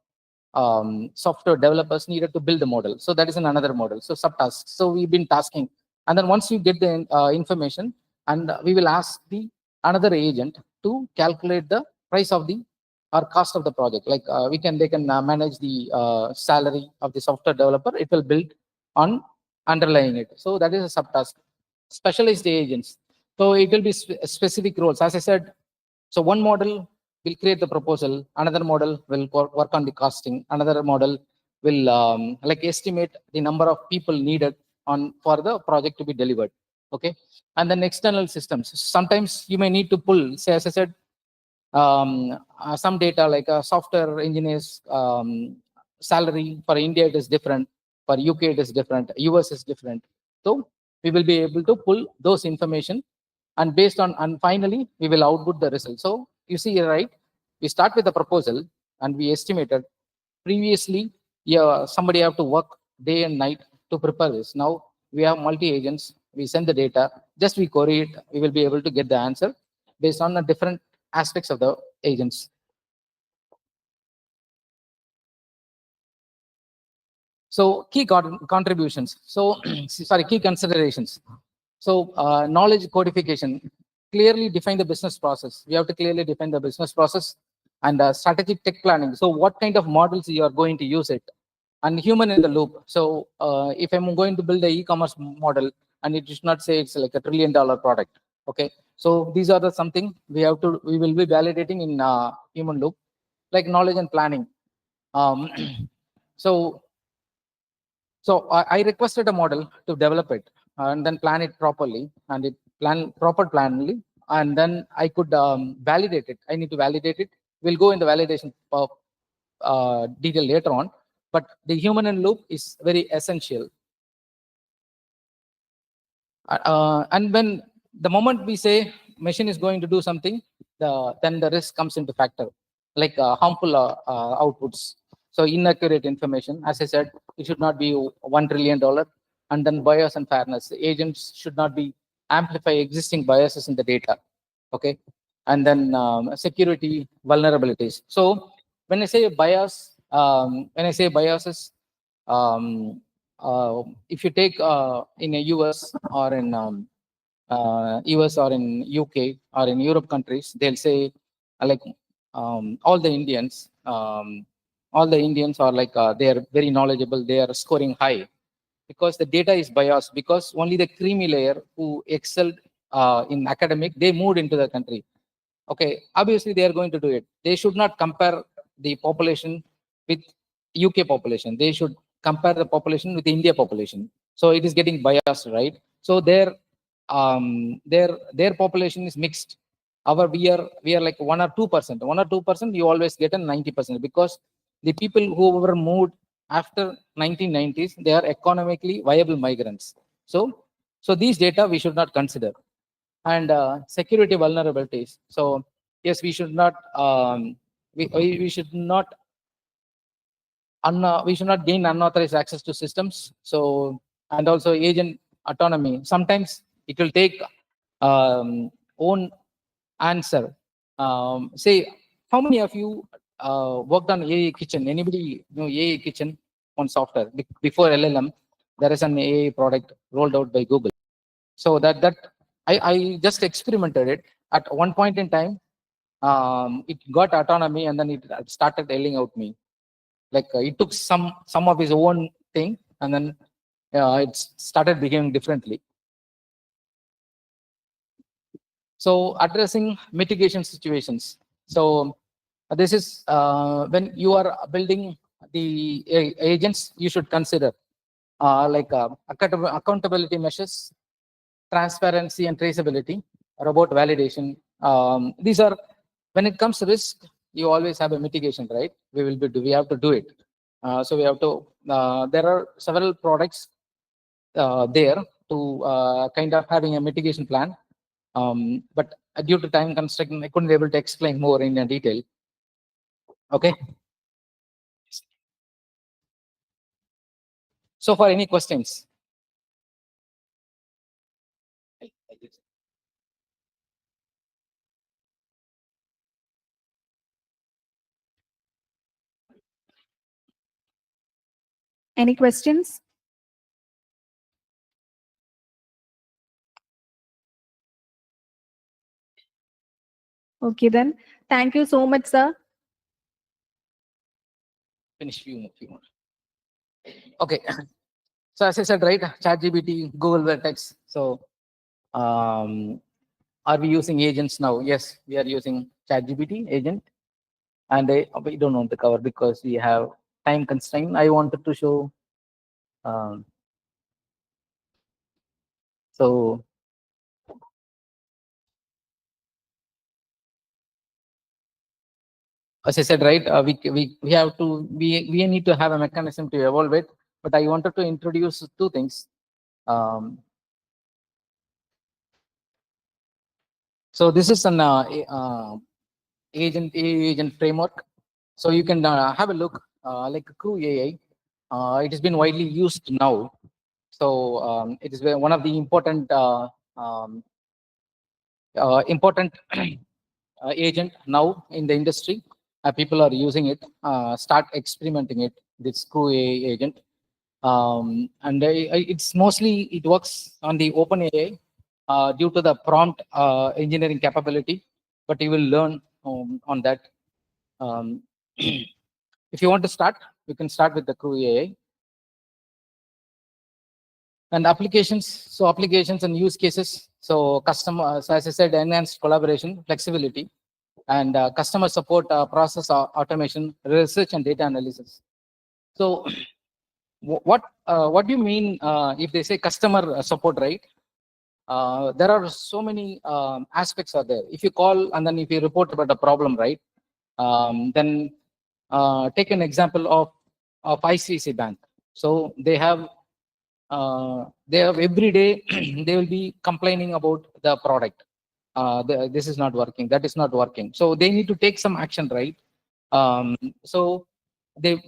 software developers needed to build the model. So that is another model. So subtasks. So we've been tasking, and then once you get the information, and we will ask the another agent to calculate the price of the or cost of the project. Like they can manage the salary of the software developer. It will build on underlying it. So that is a subtask. Specialized agents. So it will be specific roles. As I said, so one model will create the proposal. Another model will work on the costing. Another model will like estimate the number of people needed for the project to be delivered. Okay, and then external systems. Sometimes you may need to pull, say, as I said, some data like a software engineer's salary for India it is different, for UK it is different, US is different. So we will be able to pull those information, and based on, and finally we will output the result. So you see here, right? We start with a proposal and we estimated previously. Yeah, somebody have to work day and night to prepare this. Now we have multi agents. We send the data, just we query it. We will be able to get the answer based on the different aspects of the agents. So key contributions. So sorry, key considerations. So knowledge codification. Clearly define the business process. We have to clearly define the business process, and strategic tech planning. So what kind of models you are going to use it, and human in the loop. So if I'm going to build a e-commerce model, and it should not say it's like $1 trillion product. Okay, so these are the something we will be validating in human loop, like knowledge and planning. So I requested a model to develop it and then plan it properly, and it planly, and then I could validate it. I need to validate it. We'll go in the validation of detail later on, but the human in loop is very essential. And when the moment we say machine is going to do something, then the risk comes into factor, like harmful outputs. So inaccurate information, as I said, it should not be $1 trillion. And then bias and fairness. Agents should not be amplify existing biases in the data. Okay, and then security vulnerabilities. So when I say biases, if you take in a US or in US or in UK or in Europe countries, they'll say like all the Indians are like they are very knowledgeable. They are scoring high because the data is biased. Because only the creamy layer who excelled in academic, they moved into the country. Okay, obviously they are going to do it. They should not compare the population with UK population. They should compare the population with the India population. So it is getting biased, right? So their population is mixed. We are like 1 or 2%. 1 or 2%, you always get a 90%, because the people who were moved after 1990s, they are economically viable migrants. So these data we should not consider. And security vulnerabilities. So yes, we should not we should not gain unauthorized access to systems. So, and also agent autonomy. Sometimes it will take own answer. Say, how many of you worked on AA Kitchen? Anybody know AA Kitchen on software? Before LLM, there is an AA product rolled out by Google. So that I just experimented it. At one point in time, it got autonomy, and then it started yelling out me. Like it took some of his own thing, and then it started behaving differently. So addressing mitigation situations. So this is when you are building the agents, you should consider like accountability measures, transparency and traceability, robot validation. These are, when it comes to risk, you always have a mitigation, right? We have to do it. So we have to. There are several products there to kind of having a mitigation plan. But due to time constraint, I couldn't be able to explain more in detail. Okay. So for any questions? Any questions? Okay, then. Thank you so much, sir. Finish few more. Okay. So as I said, right, ChatGPT, Google Vertex. So are we using agents now? Yes, we are using ChatGPT agent. and we don't want to cover because we have time constraint. I wanted to show. So as I said, right, we have to we need to have a mechanism to evolve it. But I wanted to introduce two things. So this is an agent framework. So you can have a look like Crew AI. It has been widely used now. So it is one of the important important agent now in the industry. People are using it, start experimenting it, this Crew AI agent. And it's mostly, it works on the open AI due to the prompt engineering capability, but you will learn on that. If you want to start, you can start with the Crew AI. And applications, so applications and use cases. So customer, so as I said, enhanced collaboration, flexibility, and customer support, process automation, research and data analysis. So what do you mean if they say customer support, right? There are so many aspects are there. If you call and then if you report about a problem, right? Then take an example of ICICI Bank. So they have every day they will be complaining about the product. This is not working, that is not working. So they need to take some action, right? So they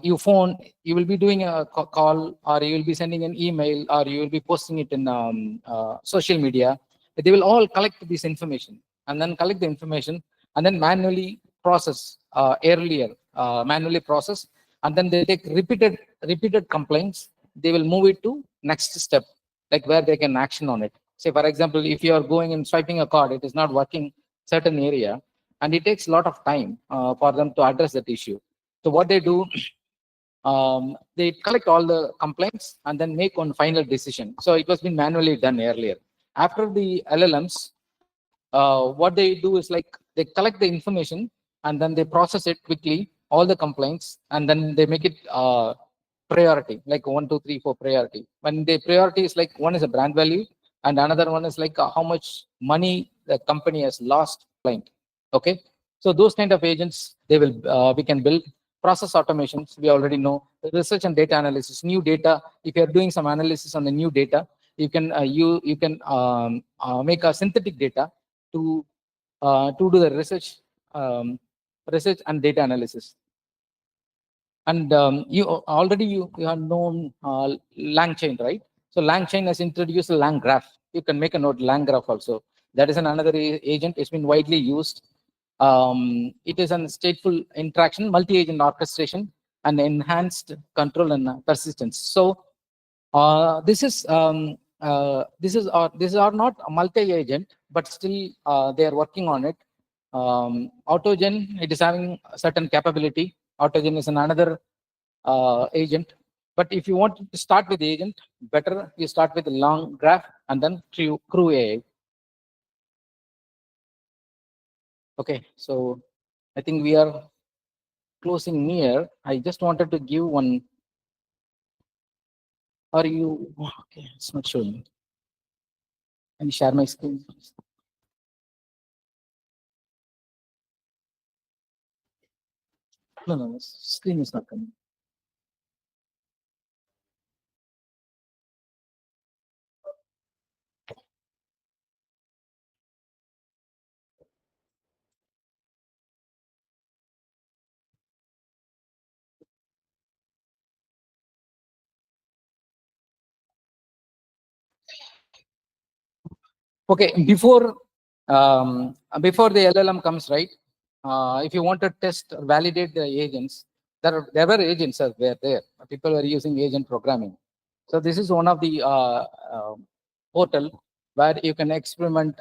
you phone, you will be doing a call, or you will be sending an email, or you will be posting it in social media. They will all collect this information and then collect the information and then manually process manually process, and then they take repeated complaints. They will move it to next step, like where they can action on it. Say for example, if you are going and swiping a card, it is not working certain area, and it takes a lot of time for them to address that issue. So what they do, they collect all the complaints and then make one final decision. So it was been manually done earlier. After the LLMs, what they do is like they collect the information and then they process it quickly, all the complaints, and then they make it priority, like 1, 2, 3, 4 priority. When the priority is like, one is a brand value and another one is like how much money the company has lost client. Okay, so those kind of agents they will we can build. Process automations, we already know. Research and data analysis, new data. If you are doing some analysis on the new data, you can you can make a synthetic data to do the research and data analysis. And you have known LangChain, right? So LangChain has introduced a Lang graph. You can make a note Lang graph also. That is another agent. It's been widely used. It is a stateful interaction, multi-agent orchestration, and enhanced control and persistence. So this are not a multi-agent, but still they are working on it. Autogen, it is having a certain capability. Autogen is another agent. But if you want to start with agent, better you start with a long graph and then Crew AI. Okay, so I think we are closing near. I just wanted to give one. Are you okay? It's not showing. Can you share my screen? No, screen is not coming. Okay, before the LLM comes, right? If you want to test or validate the agents, there were agents were there. People were using agent programming. So this is one of the portal where you can experiment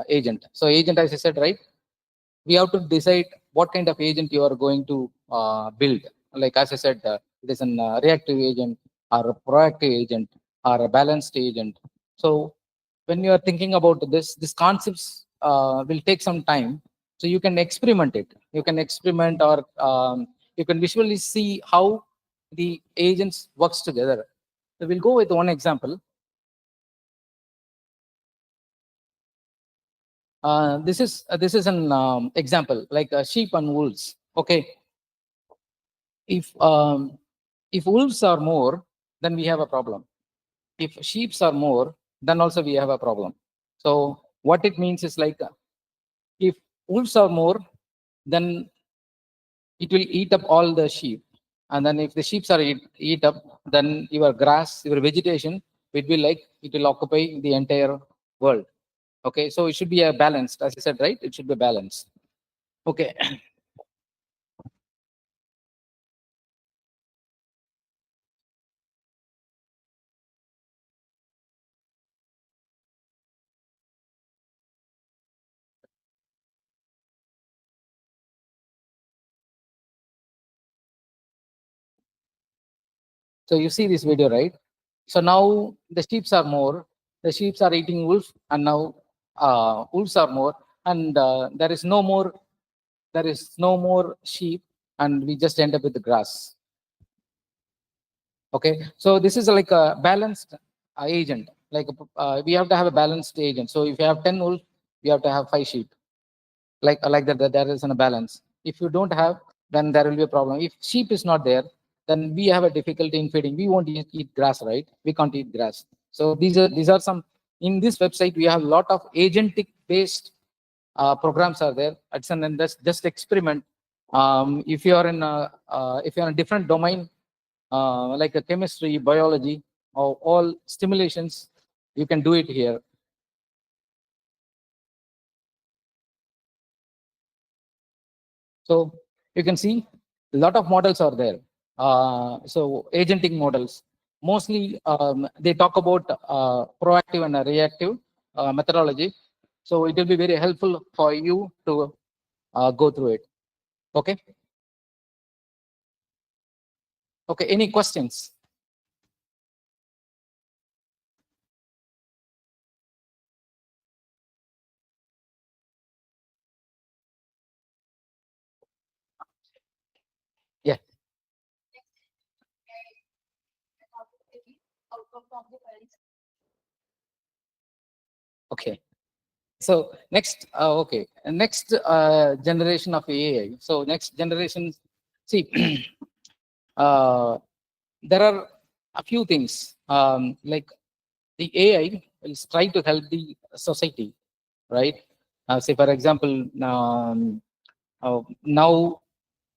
agent. So agent, as I said, right? We have to decide what kind of agent you are going to build. Like as I said, it is an reactive agent or a proactive agent or a balanced agent. So when you are thinking about these concepts will take some time. So you can experiment it. You can experiment, or you can visually see how the agents works together. So we'll go with one example. This is an example, like sheep and wolves. Okay, if wolves are more, then we have a problem. If sheep are more, then also we have a problem. So what it means is like, if wolves are more, then it will eat up all the sheep. And then if the sheep are eat up, then your grass, your vegetation, it will occupy the entire world. Okay, so it should be a balanced, as I said, right? It should be balanced. Okay. So you see this video, right? So now the sheep are more, the sheep are eating wolf, and now wolves are more, and there is no more sheep, and we just end up with the grass. Okay, so this is like a balanced agent. Like we have to have a balanced agent. So if you have 10 wolves, you have to have 5 sheep. Like that, there is a balance. If you don't have, then there will be a problem. If sheep is not there, then we have a difficulty in feeding. We won't eat grass, right? We can't eat grass. So these are some. In this website, we have a lot of agentic based programs are there. And then just experiment. If you are in a different domain, like a chemistry, biology, or all stimulations, you can do it here. So you can see a lot of models are there. So agentic models, mostly they talk about proactive and reactive methodology. So it will be very helpful for you to go through it. Okay. Okay. Any questions? Yeah. Okay. So next, next generation of AI. So next generation, see, there are a few things, like the AI will try to help the society, right? Say for example, now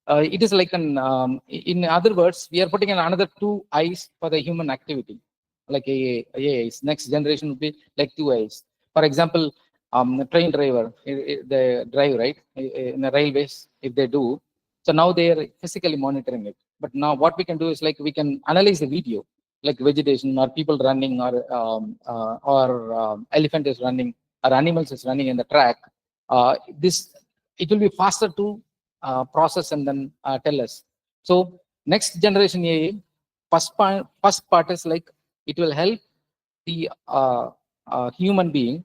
it is like in other words, we are putting in another 2 eyes for the human activity, like AIs. Next generation will be like 2 eyes. For example, train driver, the drive, right, in the railways, if they do. So now they are physically monitoring it. But now what we can do is like we can analyze the video, like vegetation or people running, or elephant is running, or animals is running in the track. This it will be faster to process and then tell us. So next generation AI, first part is like it will help the human being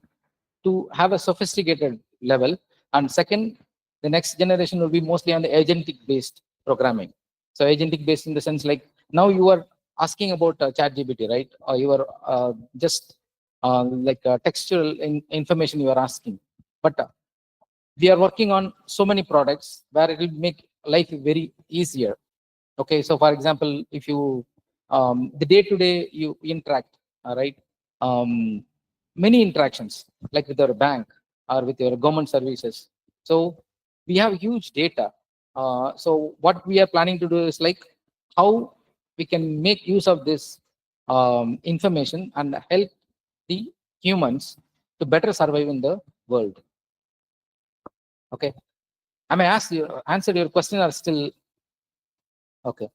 to have a sophisticated level, and second, the next generation will be mostly on the agentic based programming. So agentic based in the sense like now you are asking about chat GPT, right? Or you are just like textual information you are asking, but we are working on so many products where it will make life very easier. Okay, so for example, if you the day to day you interact, right? um, Many interactions like with your bank or with your government services, so we have huge data. So what we are planning to do is like how we can make use of this information and help the humans to better survive in the world. Okay, I may ask you answer your question or still? Okay.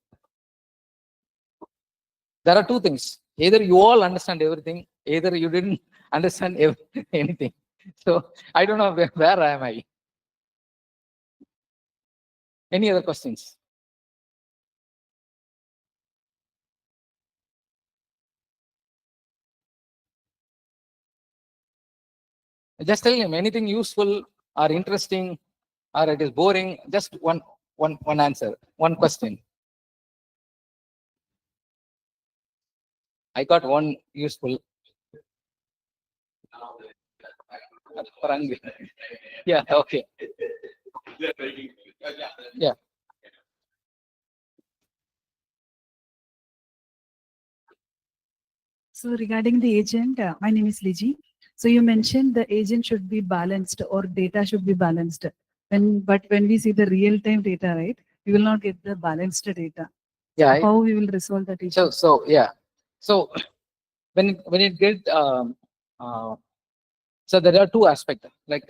There are two things. Either you all understand everything, either you didn't understand anything. So I don't know where am I. Any other questions? Just tell him anything useful or interesting or it is boring? Just one answer, one question. I got one useful. Yeah, okay. Yeah. So regarding the agent, my name is Liji. So you mentioned the agent should be balanced or data should be balanced. But when we see the real-time data, right, we will not get the balanced data. Yeah. How we will resolve that issue? So yeah. So when it get so there are two aspects. Like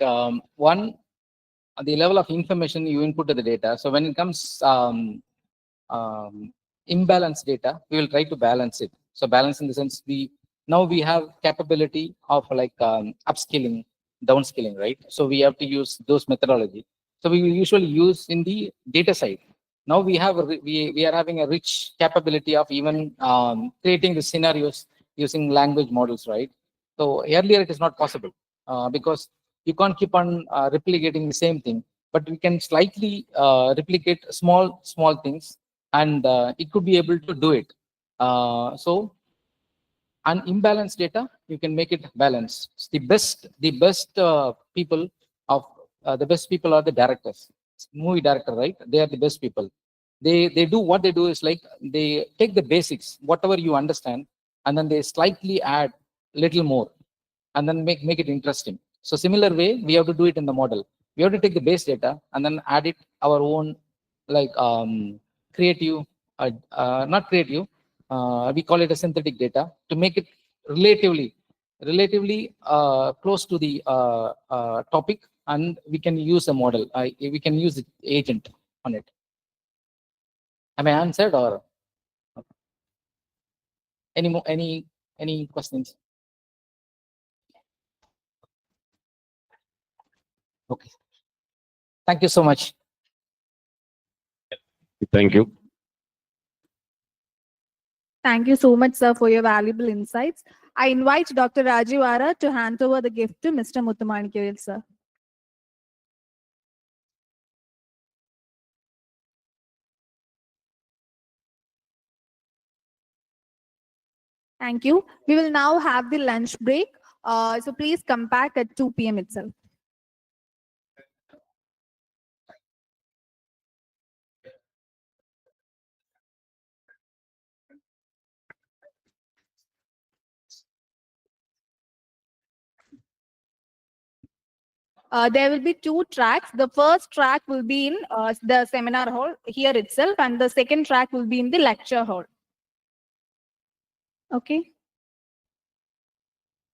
one, the level of information you input to the data. So when it comes imbalanced data, we will try to balance it. So balance in the sense now we have capability of like upskilling, downscaling, right? So we have to use those methodology. So we will usually use in the data side. Now we have we are having a rich capability of even creating the scenarios using language models, right? So earlier it is not possible because you can't keep on replicating the same thing, but we can slightly replicate small things, and it could be able to do it. So an imbalanced data, you can make it balanced. The best people of the best people are the directors, movie director, right? They are the best people. They do what they do is like they take the basics, whatever you understand, and then they slightly add little more, and then make it interesting. So similar way, we have to do it in the model. We have to take the base data and then add it our own, like creative, not creative. We call it a synthetic data to make it relatively close to the topic, and we can use a model. We can use the agent on it. Am I answered, or any questions? Okay. Thank you so much. Thank you. Thank you so much, sir, for your valuable insights. I invite Dr. Rajiv Ara to hand over the gift to Mr. Muthumanikiyil, sir. Thank you. We will now have the lunch break. So please come back at 2 p.m. itself. There will be 2 tracks. The first track will be in the seminar hall here itself, and the second track will be in the lecture hall. Okay.